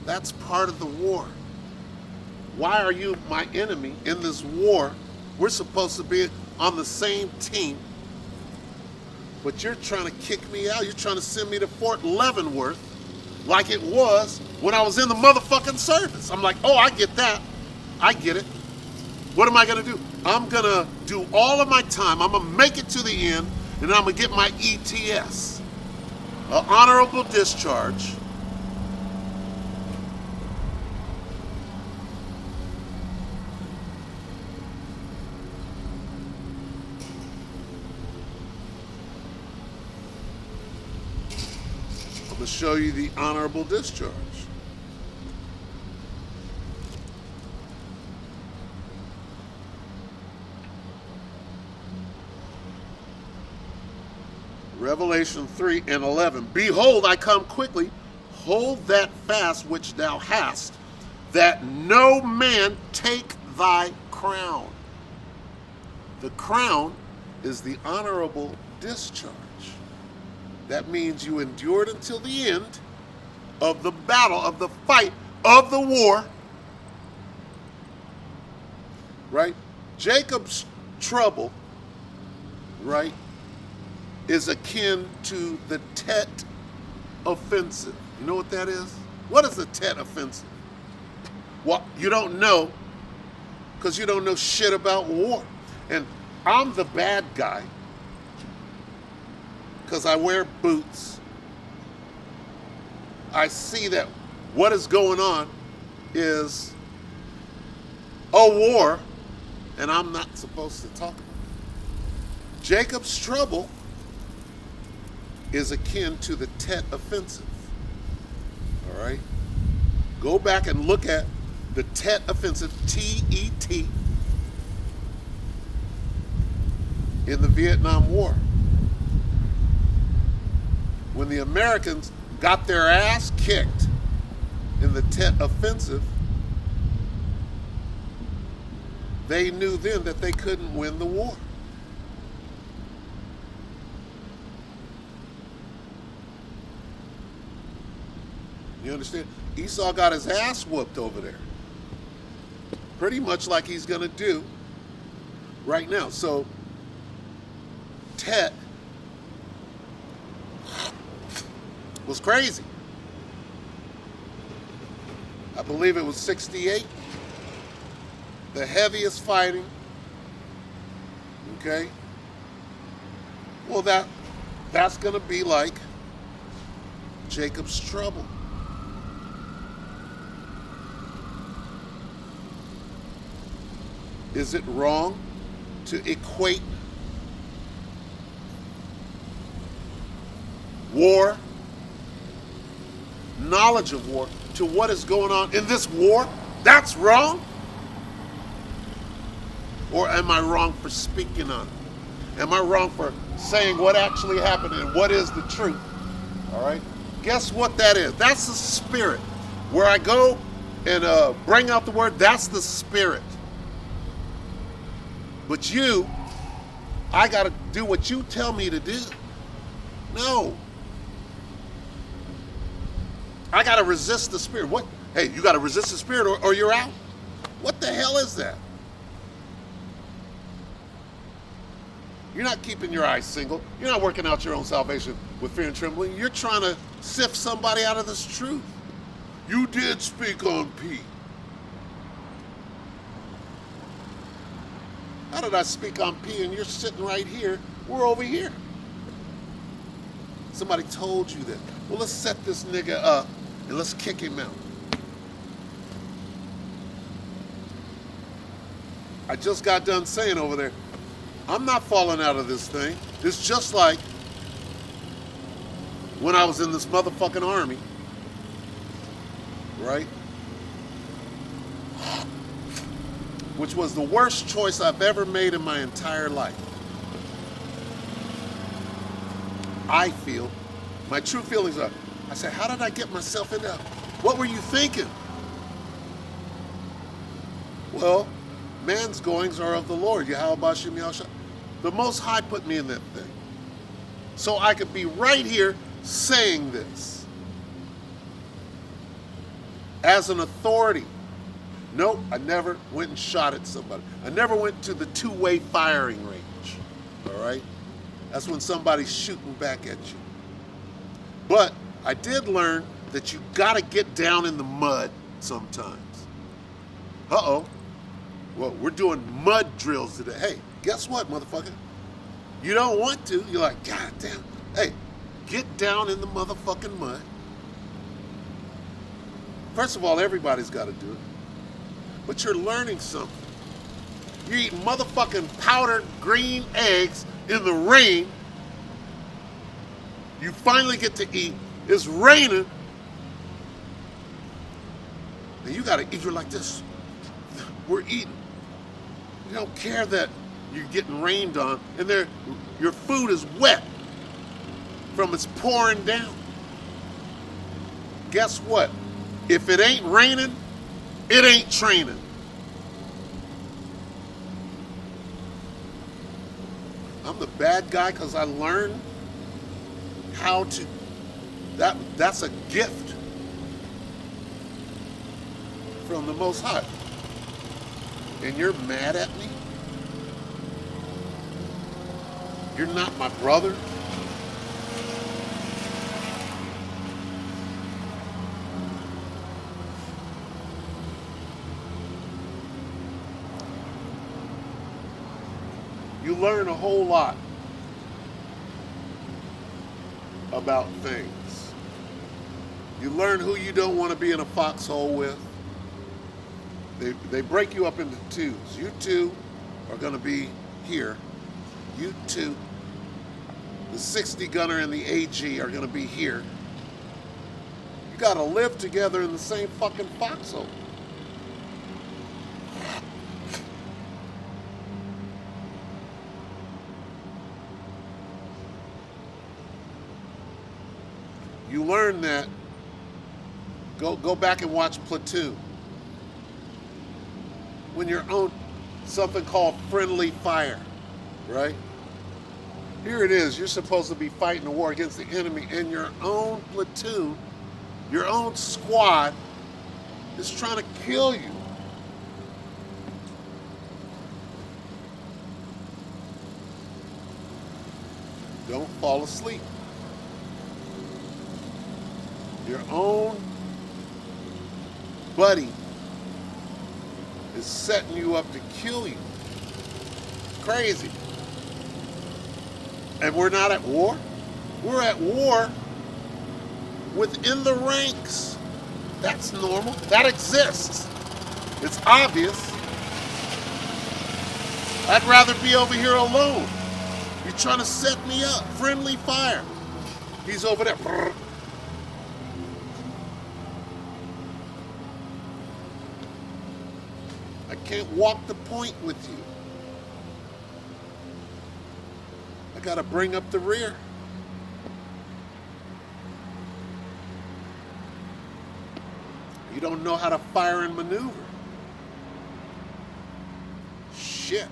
That's part of the war. Why are you my enemy in this war? We're supposed to be on the same team. But you're trying to kick me out. You're trying to send me to Fort Leavenworth like it was when I was in the motherfucking service. I'm like, oh, I get that. I get it. What am I going to do? I'm going to do all of my time. I'm going to make it to the end, and I'm going to get my ETS, an honorable discharge. I'm going to show you the honorable discharge. Revelation 3:11. Behold, I come quickly. Hold that fast which thou hast, that no man take thy crown. The crown is the honorable discharge. That means you endured until the end of the battle, of the fight, of the war. Right? Jacob's trouble, right, is akin to the Tet Offensive. You know what that is? What is the Tet Offensive? Well, you don't know because you don't know shit about war. And I'm the bad guy because I wear boots. I see that what is going on is a war, and I'm not supposed to talk about it. Jacob's trouble is akin to the Tet Offensive. All right? Go back and look at the Tet Offensive, T-E-T, in the Vietnam War. When the Americans got their ass kicked in the Tet Offensive, they knew then that they couldn't win the war. You understand? Esau got his ass whooped over there. Pretty much like he's going to do right now. So, Tet was crazy. I believe it was 68. The heaviest fighting. Okay? Well, that's going to be like Jacob's trouble. Is it wrong to equate war, knowledge of war, to what is going on in this war? That's wrong? Or am I wrong for speaking on it? Am I wrong for saying what actually happened and what is the truth? All right? Guess what that is? That's the spirit. Where I go and bring out the word, that's the spirit. But I got to do what you tell me to do. No. I got to resist the spirit. What? Hey, you got to resist the spirit or you're out? What the hell is that? You're not keeping your eyes single. You're not working out your own salvation with fear and trembling. You're trying to sift somebody out of this truth. You did speak on P. How did I speak on P and you're sitting right here? We're over here. Somebody told you that. Well, let's set this nigga up and let's kick him out. I just got done saying over there, I'm not falling out of this thing. It's just like when I was in this motherfucking army, right? Which was the worst choice I've ever made in my entire life. I feel, my true feelings are, I said, how did I get myself into that? What were you thinking? Well, man's goings are of the Lord. Yahweh Bashim Yahshua. The Most High put me in that thing. So I could be right here saying this. As an authority. Nope, I never went and shot at somebody. I never went to the two-way firing range. All right? That's when somebody's shooting back at you. But I did learn that you gotta get down in the mud sometimes. Uh-oh. Well, we're doing mud drills today. Hey, guess what, motherfucker? You don't want to. You're like, God damn. Hey, get down in the motherfucking mud. First of all, everybody's got to do it. But you're learning something. You're eating motherfucking powdered green eggs in the rain. You finally get to eat. It's raining. And you got to eat. You're like this. We're eating. You don't care that you're getting rained on, and your food is wet from it's pouring down. Guess what? If it ain't raining, it ain't training. I'm the bad guy because I learned how to. That's a gift from the Most High. And you're mad at me? You're not my brother? You learn a whole lot about things. You learn who you don't want to be in a foxhole with. They break you up into twos. You two are going to be here. You two, the 60 gunner and the AG, are going to be here. You got to live together in the same fucking foxhole. You learn that. Go back and watch Platoon. When you're on something called friendly fire, right? Here it is. You're supposed to be fighting a war against the enemy, and your own platoon, your own squad, is trying to kill you. Don't fall asleep. Your own buddy is setting you up to kill you. Crazy. And we're not at war? We're at war within the ranks. That's normal. That exists. It's obvious. I'd rather be over here alone. You're trying to set me up. Friendly fire. He's over there. I can't walk the point with you. I gotta bring up the rear. You don't know how to fire and maneuver. Shit.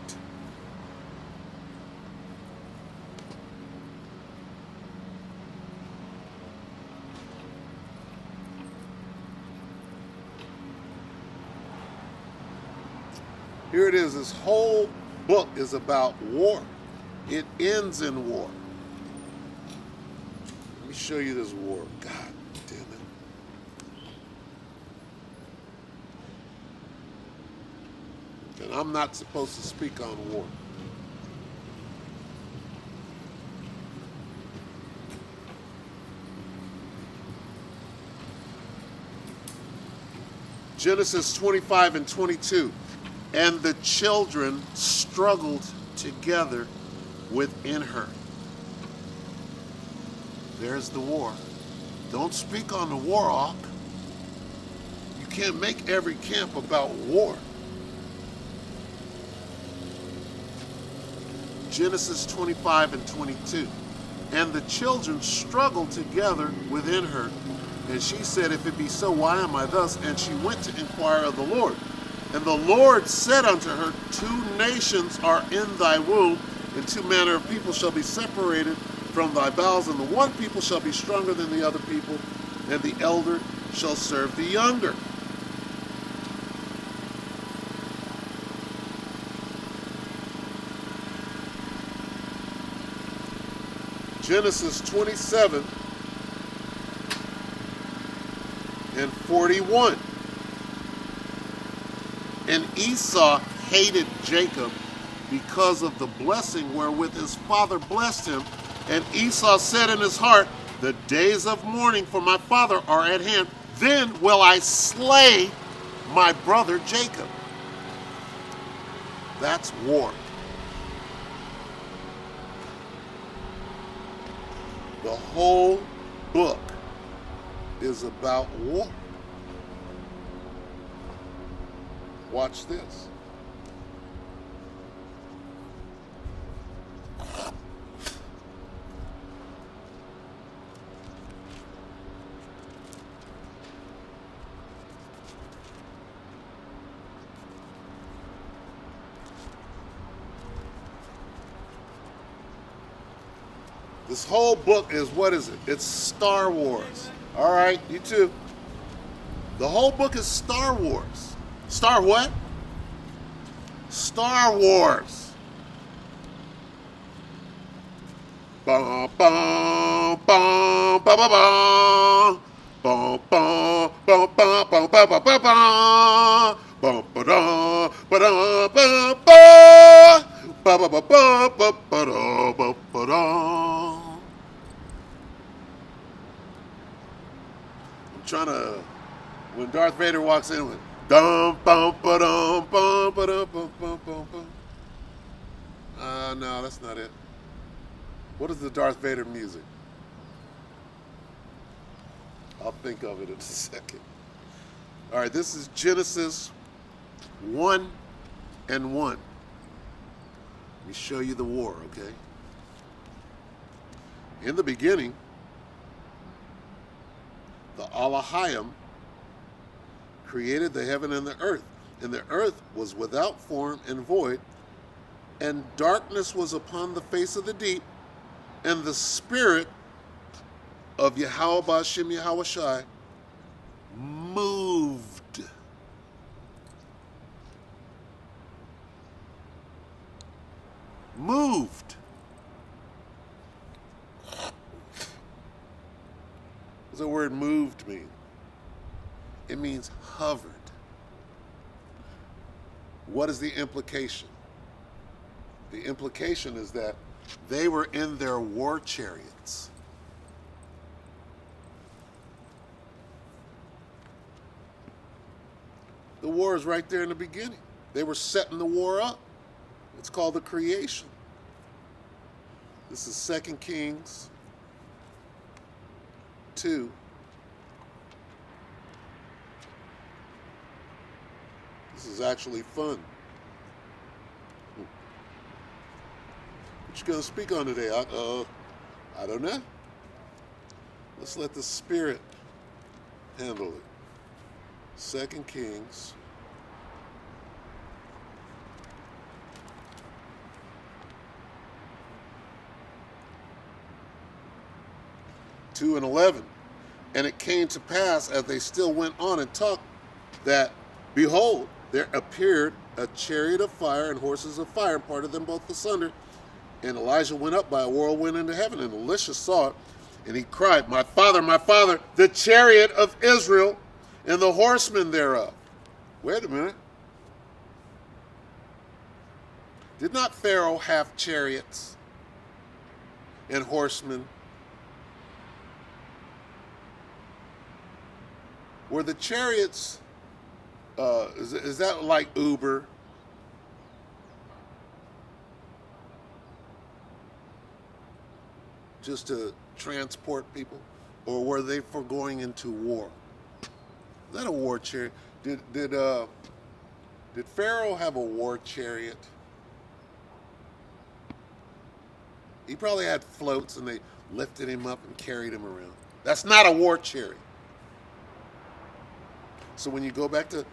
Here it is. This whole book is about war. It ends in war. Let me show you this war. God damn it. And I'm not supposed to speak on war. Genesis 25 and 22. And the children struggled together within her. There's the war. Don't speak on the war, Ark. You can't make every camp about war. Genesis 25 and 22. And the children struggled together within her. And she said, if it be so, why am I thus? And she went to inquire of the Lord. And the Lord said unto her, 2 nations are in thy womb, and 2 manner of people shall be separated from thy bowels, and the one people shall be stronger than the other people, and the elder shall serve the younger. Genesis 27 and 41. And Esau hated Jacob because of the blessing wherewith his father blessed him. And Esau said in his heart, the days of mourning for my father are at hand. Then will I slay my brother Jacob. That's war. The whole book is about war. Watch this. This whole book is, what is it? It's Star Wars. All right, you too. The whole book is Star Wars. Star what? Star Wars. Bum, bum, bum, bum, bum, bum. Bum, bum, bum, bum, bum, bum, bum, bum, bum. Bum, ba-dum, ba-dum, ba-dum, ba. Ba, ba, ba, ba, ba, ba-dum, ba, ba-dum. I'm trying to, when Darth Vader walks in with dum bum ba dum bum ba dum bum bum bum bum. No, that's not it. What is the Darth Vader music? I'll think of it in a second. All right, this is Genesis 1 and 1. Let me show you the war, okay? In the beginning, the Elohim created the heaven and the earth. And the earth was without form and void, and darkness was upon the face of the deep, and the Spirit of Yahweh Ba'ashem Yahweh Shai moved. Moved. What does the word moved mean? It means hovered. What is the implication? The implication is that they were in their war chariots. The war is right there in the beginning. They were setting the war up. It's called the creation. This is 2 Kings 2. This is actually fun. What you gonna speak on today? I don't know. Let's let the Spirit handle it. 2 Kings 2 and 11. And it came to pass, as they still went on and talked, that, behold, there appeared a chariot of fire and horses of fire, and parted them both asunder. And Elijah went up by a whirlwind into heaven, and Elisha saw it, and he cried, my father, the chariot of Israel, and the horsemen thereof. Wait a minute. Did not Pharaoh have chariots and horsemen? Were the chariots, is that like Uber? Just to transport people? Or were they for going into war? Is that a war chariot? Did Pharaoh have a war chariot? He probably had floats and they lifted him up and carried him around. That's not a war chariot. So when you go back to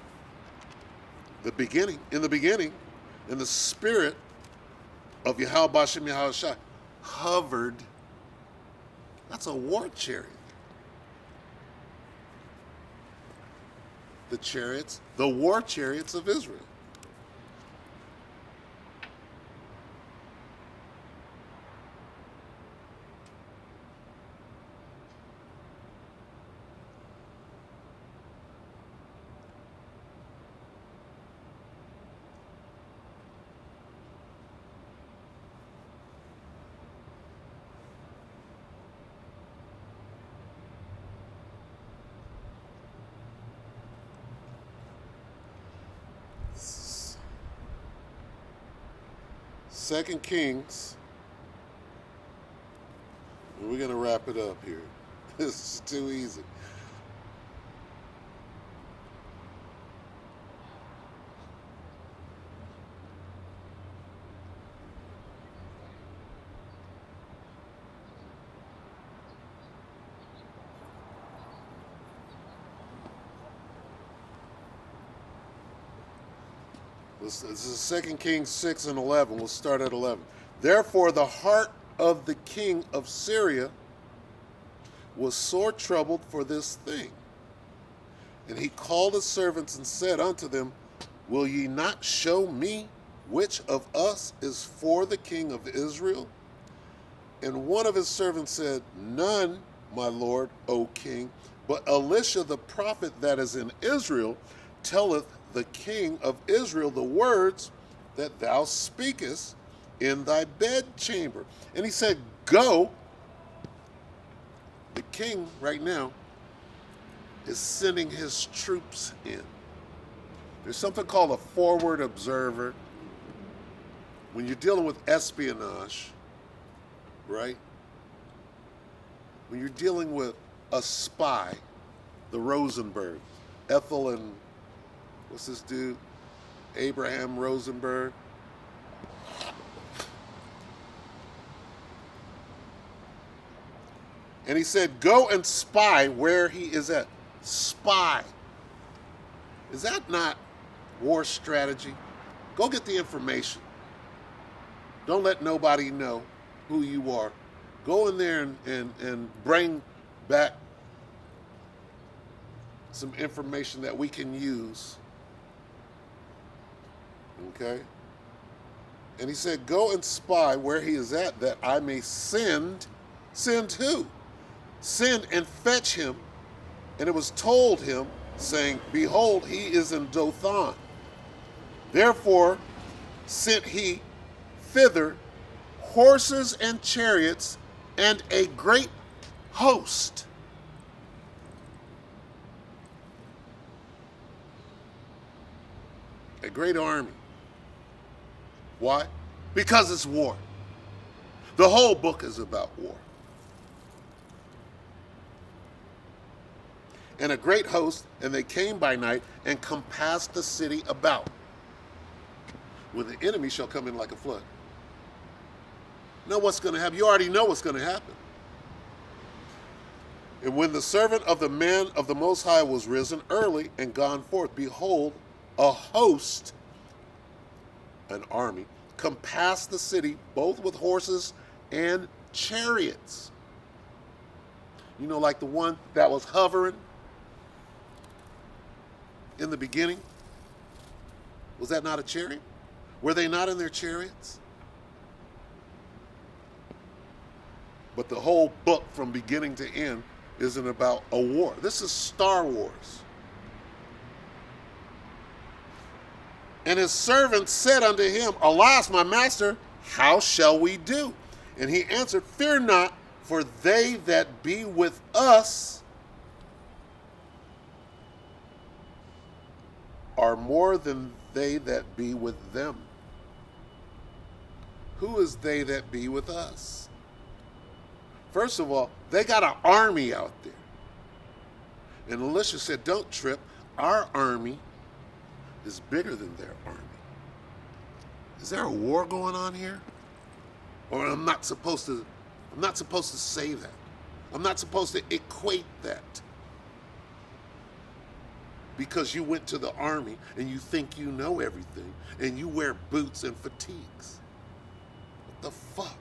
the beginning, in the Spirit of Yahweh Ba'ashem Yahweh Shai hovered, that's a war chariot. The chariots, the war chariots of Israel. 2 Kings. We're going to wrap it up here. This is too easy. This is 2 Kings 6 and 11. We'll start at 11. Therefore, the heart of the king of Syria was sore troubled for this thing. And he called his servants and said unto them, Will ye not show me which of us is for the king of Israel? And one of his servants said, None, my lord, O king, but Elisha the prophet that is in Israel telleth the king of Israel the words that thou speakest in thy bedchamber. And he said, Go. The king right now is sending his troops in. There's something called a forward observer. When you're dealing with espionage, right? When you're dealing with a spy, the Rosenberg, Ethel and what's this dude? Abraham Rosenberg. And he said, Go and spy where he is at. Spy. Is that not war strategy? Go get the information. Don't let nobody know who you are. Go in there and bring back some information that we can use. Okay? And he said, Go and spy where he is at, that I may send who? Send and fetch him. And it was told him, saying, Behold, he is in Dothan. Therefore sent he thither horses and chariots and a great host. A great army. Why? Because it's war. The whole book is about war. And a great host, and they came by night and compassed the city about, when the enemy shall come in like a flood. Know what's going to happen? You already know what's going to happen. And when the servant of the man of the Most High was risen early and gone forth, behold, a host, an army, compassed the city, both with horses and chariots. You know, like the one that was hovering in the beginning. Was that not a chariot? Were they not in their chariots? But the whole book from beginning to end isn't about a war. This is Star Wars. And his servant said unto him, Alas, my master, how shall we do? And he answered, Fear not, for they that be with us are more than they that be with them. Who is they that be with us? First of all, they got an army out there. And Elisha said, Don't trip. Our army is bigger than their army. Is there a war going on here? Or I'm not supposed to say that. I'm not supposed to equate that. Because you went to the army and you think you know everything and you wear boots and fatigues. What the fuck?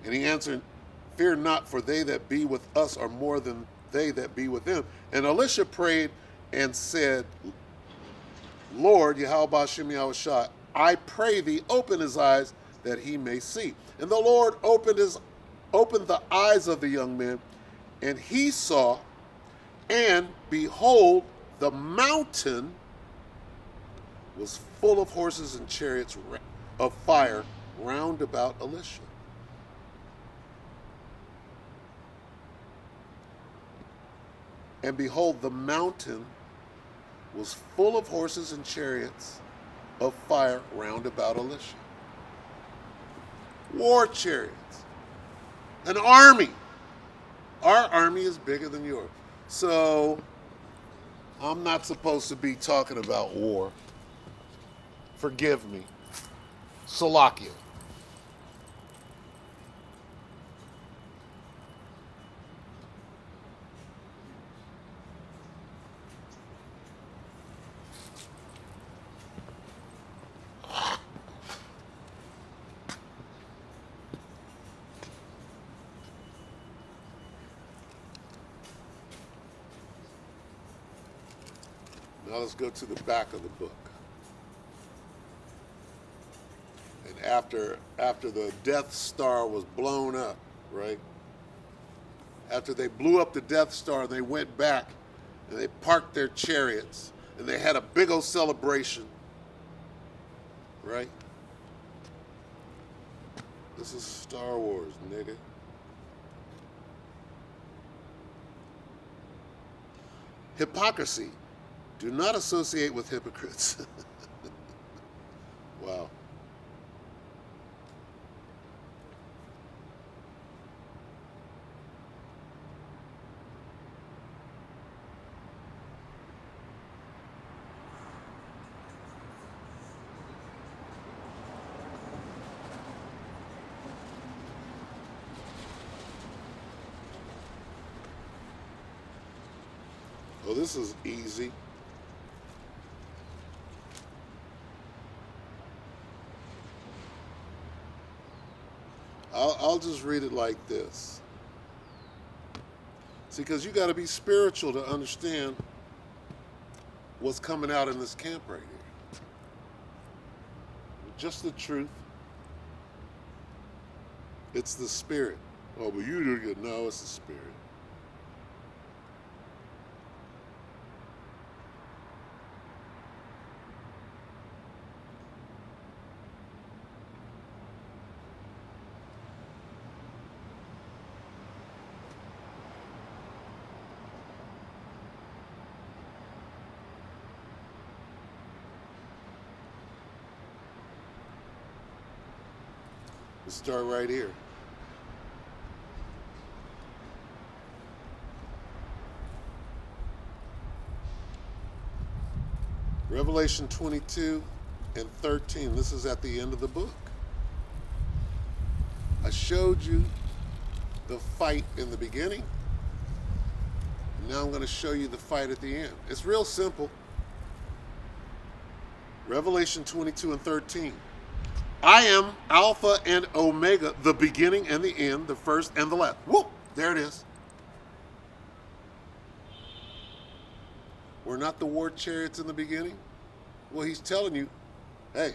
And he answered, Fear not, for they that be with us are more than they that be with them. And Elisha prayed and said, Lord, Yahweh Hashem Yahushua, I pray thee, open his eyes that he may see. And the Lord opened the eyes of the young man, and he saw, and behold, the mountain was full of horses and chariots of fire round about Elisha. And behold, the mountain was full of horses and chariots of fire round about Elisha. War chariots. An army. Our army is bigger than yours. So, I'm not supposed to be talking about war. Forgive me. Salakia. Now let's go to the back of the book. And after the Death Star was blown up, right? After they blew up the Death Star, they went back and they parked their chariots and they had a big old celebration, right? This is Star Wars, nigga. Hypocrisy. Do not associate with hypocrites. Wow. Oh, this is easy. I'll just read it like this. See, because you got to be spiritual to understand what's coming out in this camp right here. Just the truth. It's the spirit. Oh, but you didn't get, no, it's the spirit. Let's start right here. Revelation 22 and 13. This is at the end of the book. I showed you the fight in the beginning. Now I'm going to show you the fight at the end. It's real simple. Revelation 22 and 13. I am Alpha and Omega, the beginning and the end, the first and the last. Whoop! There it is. Were not the war chariots in the beginning? Well, he's telling you, hey,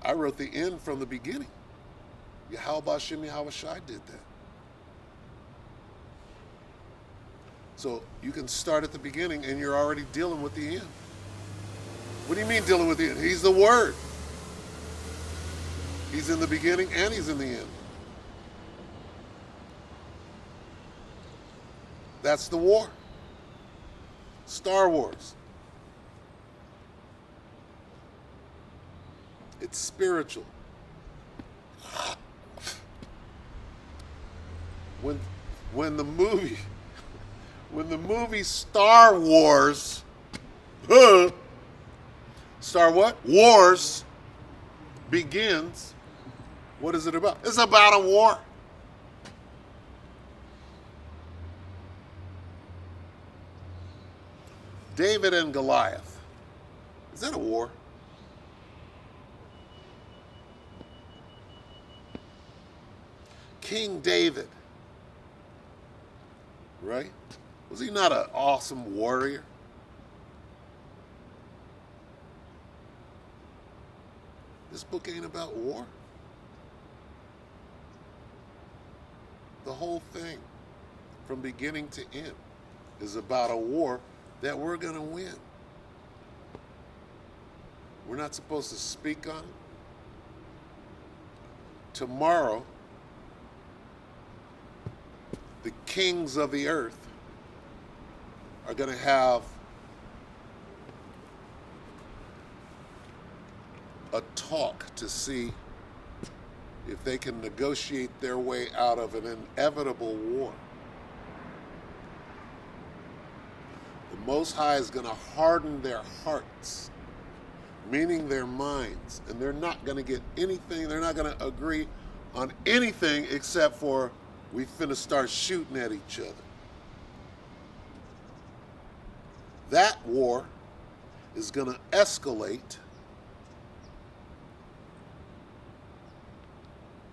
I wrote the end from the beginning. Yahweh Shem Yahweh Shai did that. So you can start at the beginning and you're already dealing with the end. What do you mean dealing with the end? He's the Word. He's in the beginning and he's in the end. That's the war. Star Wars. It's spiritual. When the movie Star Wars, Star what? Wars begins, what is it about? It's about a war. David and Goliath. Is that a war? King David. Right? Was he not an awesome warrior? This book ain't about war. The whole thing, from beginning to end, is about a war that we're going to win. We're not supposed to speak on it. Tomorrow, the kings of the earth are going to have a talk to see if they can negotiate their way out of an inevitable war. The Most High is going to harden their hearts, meaning their minds, and they're not going to get anything, they're not going to agree on anything except for we finna start shooting at each other. That war is going to escalate.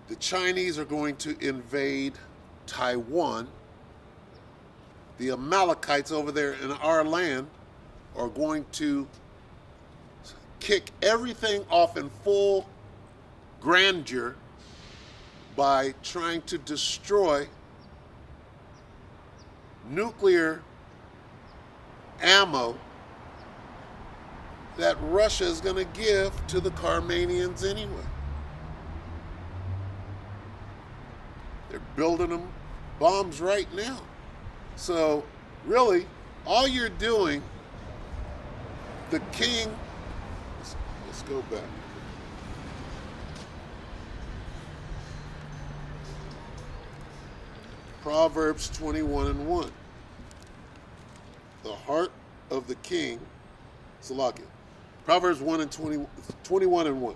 The Chinese are going to invade Taiwan. The Amalekites over there in our land are going to kick everything off in full grandeur by trying to destroy nuclear ammo that Russia is going to give to the Carmanians anyway. They're building them bombs right now. So really, all you're doing, the king, let's go back. Proverbs 21:1. The heart of the king, Salakia. Proverbs 21:1.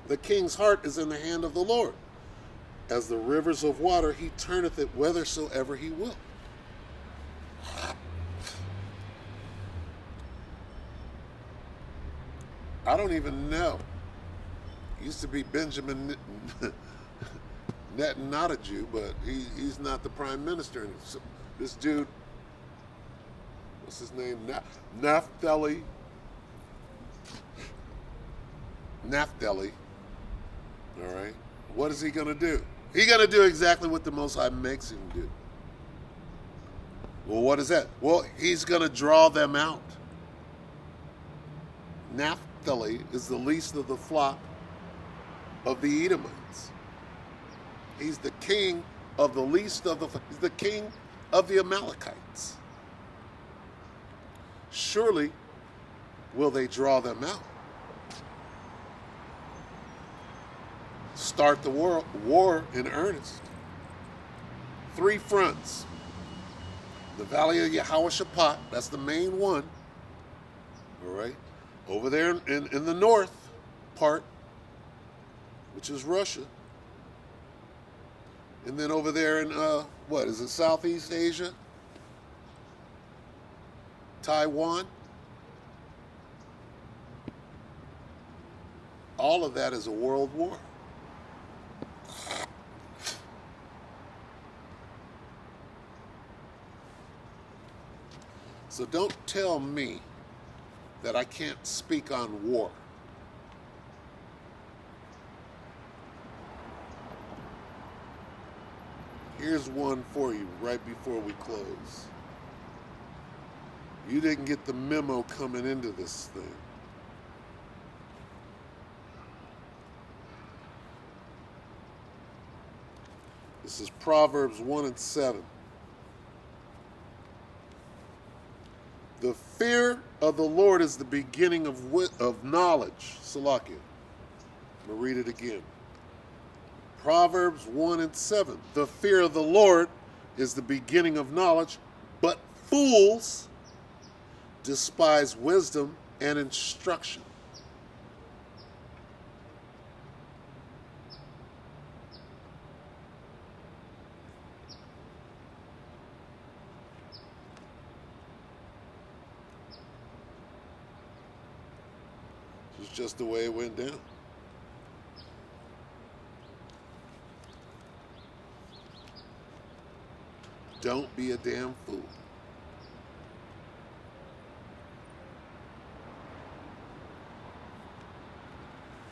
The king's heart is in the hand of the Lord. As the rivers of water, he turneth it whithersoever he will. I don't even know. He used to be Benjamin Netanyahu, not a Jew, but he's not the prime minister. This dude, what's his name? Naphtali. All right. What is he going to do? He's going to do exactly what the Most High makes him do. Well, what is that? Well, he's going to draw them out. Naphtali is the least of the flock of the Edomites. He's the king of the least of the, he's the king of the Amalekites. Surely will they draw them out. Start the war in earnest. 3 fronts. The Valley of Yehoshaphat, that's the main one. All right. Over there in the north part, which is Russia. And then over there in, what is it, Southeast Asia? Taiwan? All of that is a world war. So don't tell me that I can't speak on war. Here's one for you right before we close. You didn't get the memo coming into this thing. This is Proverbs 1:7. The fear of the Lord is the beginning of knowledge. Salakia. I'm going to read it again. Proverbs 1:7. The fear of the Lord is the beginning of knowledge, but fools despise wisdom and instruction. It's just the way it went down. Don't be a damn fool.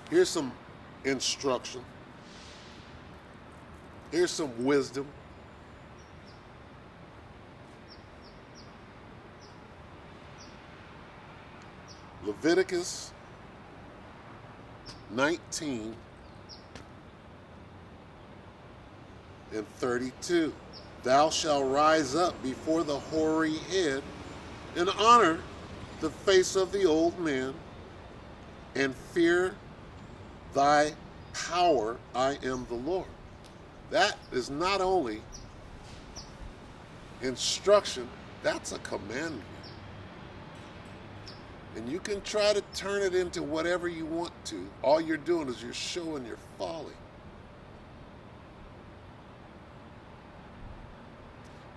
Here's some instruction. Here's some wisdom. Leviticus 19:32. Thou shalt rise up before the hoary head and honor the face of the old man, and fear thy power. I am the Lord. That is not only instruction, that's a commandment. And you can try to turn it into whatever you want to. All you're doing is you're showing your folly.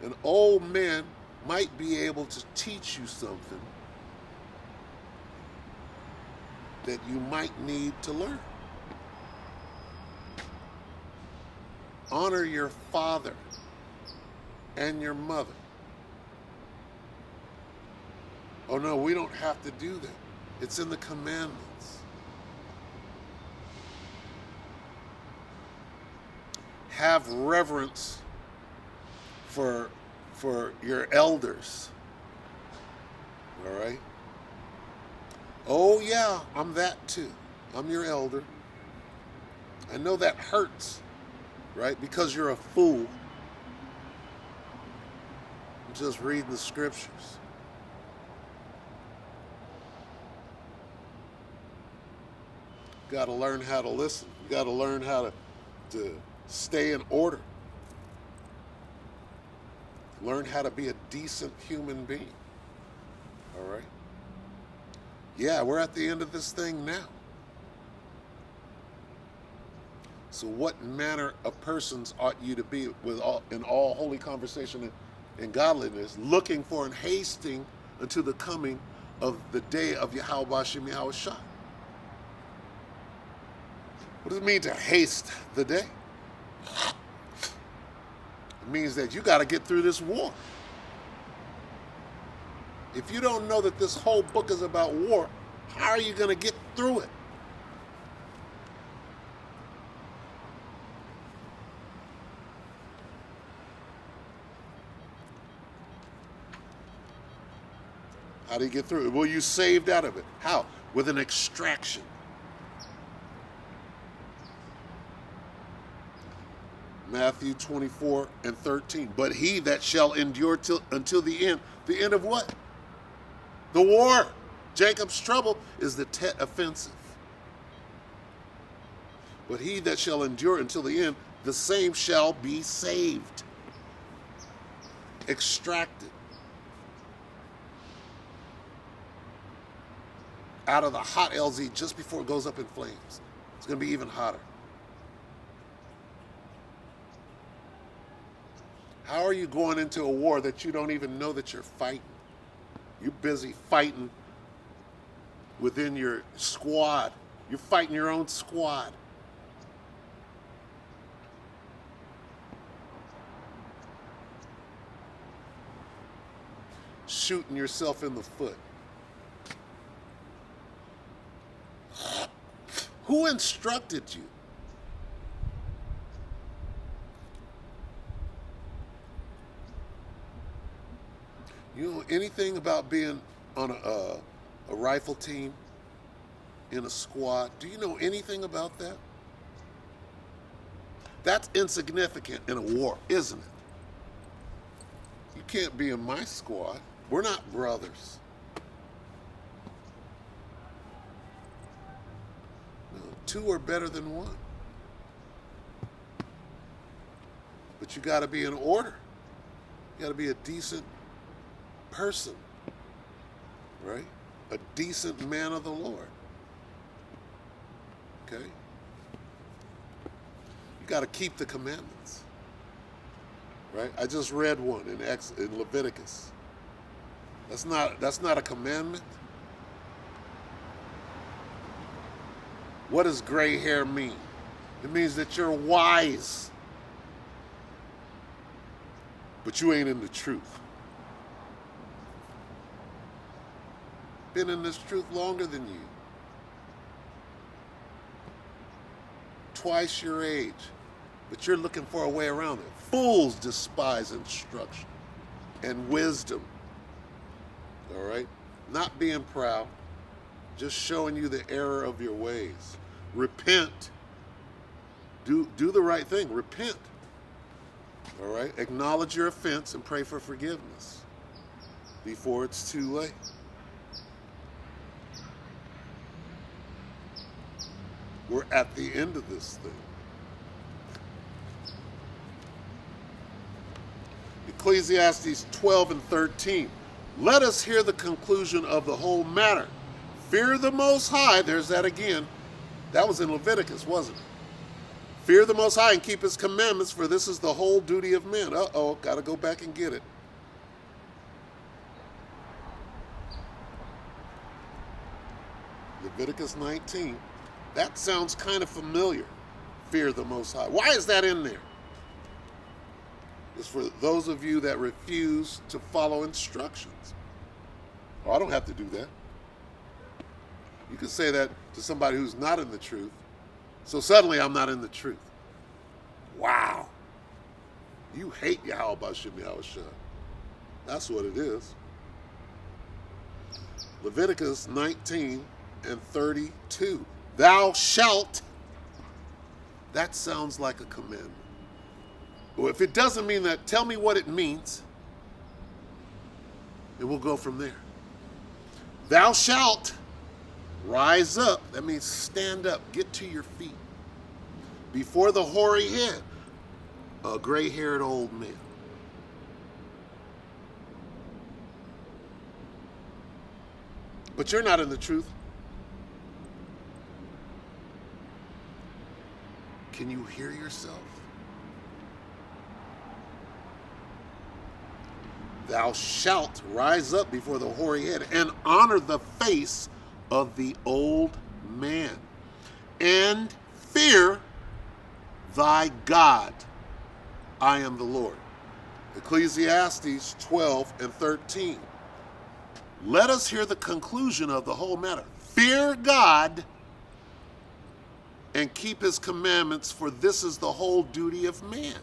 An old man might be able to teach you something that you might need to learn. Honor your father and your mother. Oh no, we don't have to do that. It's in the commandments. Have reverence for your elders. All right? Oh yeah, I'm that too. I'm your elder. I know that hurts, right? Because you're a fool. I'm just reading the scriptures. You got to learn how to listen. You got to learn how to stay in order. Learn how to be a decent human being. All right? Yeah, we're at the end of this thing now. So what manner of persons ought you to be in all holy conversation and godliness, looking for and hasting unto the coming of the day of Yahweh Bashem Yahweh Shah? What does it mean to haste the day? It means that you got to get through this war. If you don't know that this whole book is about war, how are you going to get through it? How do you get through it? Well, you saved out of it. How? With an extraction. Matthew 24:13. But he that shall endure until the end of what? The war. Jacob's trouble is the Tet offensive. But he that shall endure until the end, the same shall be saved. Extracted out of the hot LZ just before it goes up in flames. It's going to be even hotter. How are you going into a war that you don't even know that you're fighting? You're busy fighting within your squad. You're fighting your own squad. Shooting yourself in the foot. Who instructed you? You know anything about being on a rifle team in a squad? Do you know anything about that? That's insignificant in a war, isn't it? You can't be in my squad. We're not brothers. No, two are better than one. But you got to be in order. You got to be a decent person, right? A decent man of the Lord. Okay? You got to keep the commandments, right? I just read one in Leviticus. That's not a commandment. What does gray hair mean? It means that you're wise, but you ain't in the truth. Been in this truth longer than you. Twice your age, but you're looking for a way around it. Fools despise instruction and wisdom. All right? Not being proud, just showing you the error of your ways. Repent. Do the right thing. Repent. All right? Acknowledge your offense and pray for forgiveness. before it's too late. We're at the end of this thing. Ecclesiastes 12 and 13. Let us hear the conclusion of the whole matter. Fear the Most High. There's that again. That was in Leviticus, wasn't it? Fear the Most High and keep his commandments, for this is the whole duty of men. Uh-oh, got to go back and get it. Leviticus 19. That sounds kind of familiar. Fear the Most High. Why is that in there? It's for those of you that refuse to follow instructions. Oh, I don't have to do that. You can say that to somebody who's not in the truth. So suddenly I'm not in the truth. Wow. You hate Yahweh Bashim Yahushua. That's what it is. Leviticus 19 and 32. Thou shalt. That sounds like a commandment. Well, if it doesn't mean that, tell me what it means, and we'll go from there. Thou shalt rise up. That means stand up, get to your feet. Before the hoary head, a gray-haired old man. But you're not in the truth. Can you hear yourself? Thou shalt rise up before the hoary head and honor the face of the old man, and fear thy God. I am the Lord. Ecclesiastes 12 and 13. Let us hear the conclusion of the whole matter. Fear God and keep his commandments, for this is the whole duty of man.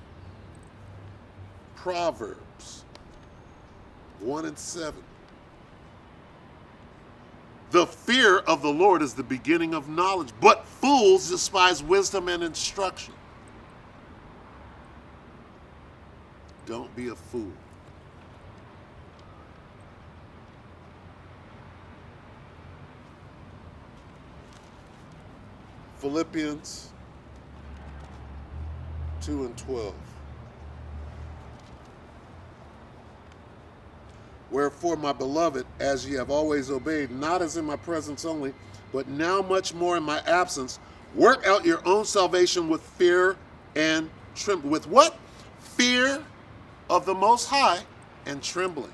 Proverbs 1 and 7. The fear of the Lord is the beginning of knowledge, but fools despise wisdom and instruction. Don't be a fool. Philippians 2 and 12. Wherefore, my beloved, as ye have always obeyed, not as in my presence only, but now much more in my absence, work out your own salvation with fear and trembling. With what? Fear of the Most High and trembling.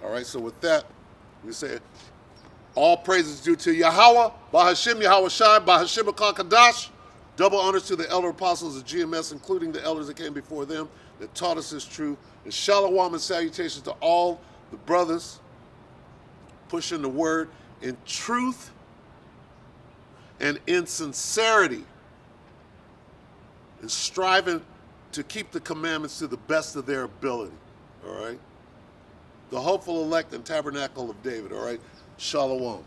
All right, so with that, we say, all praises due to Yahweh, Bahashim Yahweh Shai, Bahashim Kadash. Double honors to the elder apostles of GMS, including the elders that came before them, that taught us this truth. And shalom and salutations to all the brothers pushing the word in truth and in sincerity, and striving to keep the commandments to the best of their ability. All right? The hopeful elect and tabernacle of David. All right? Shalom.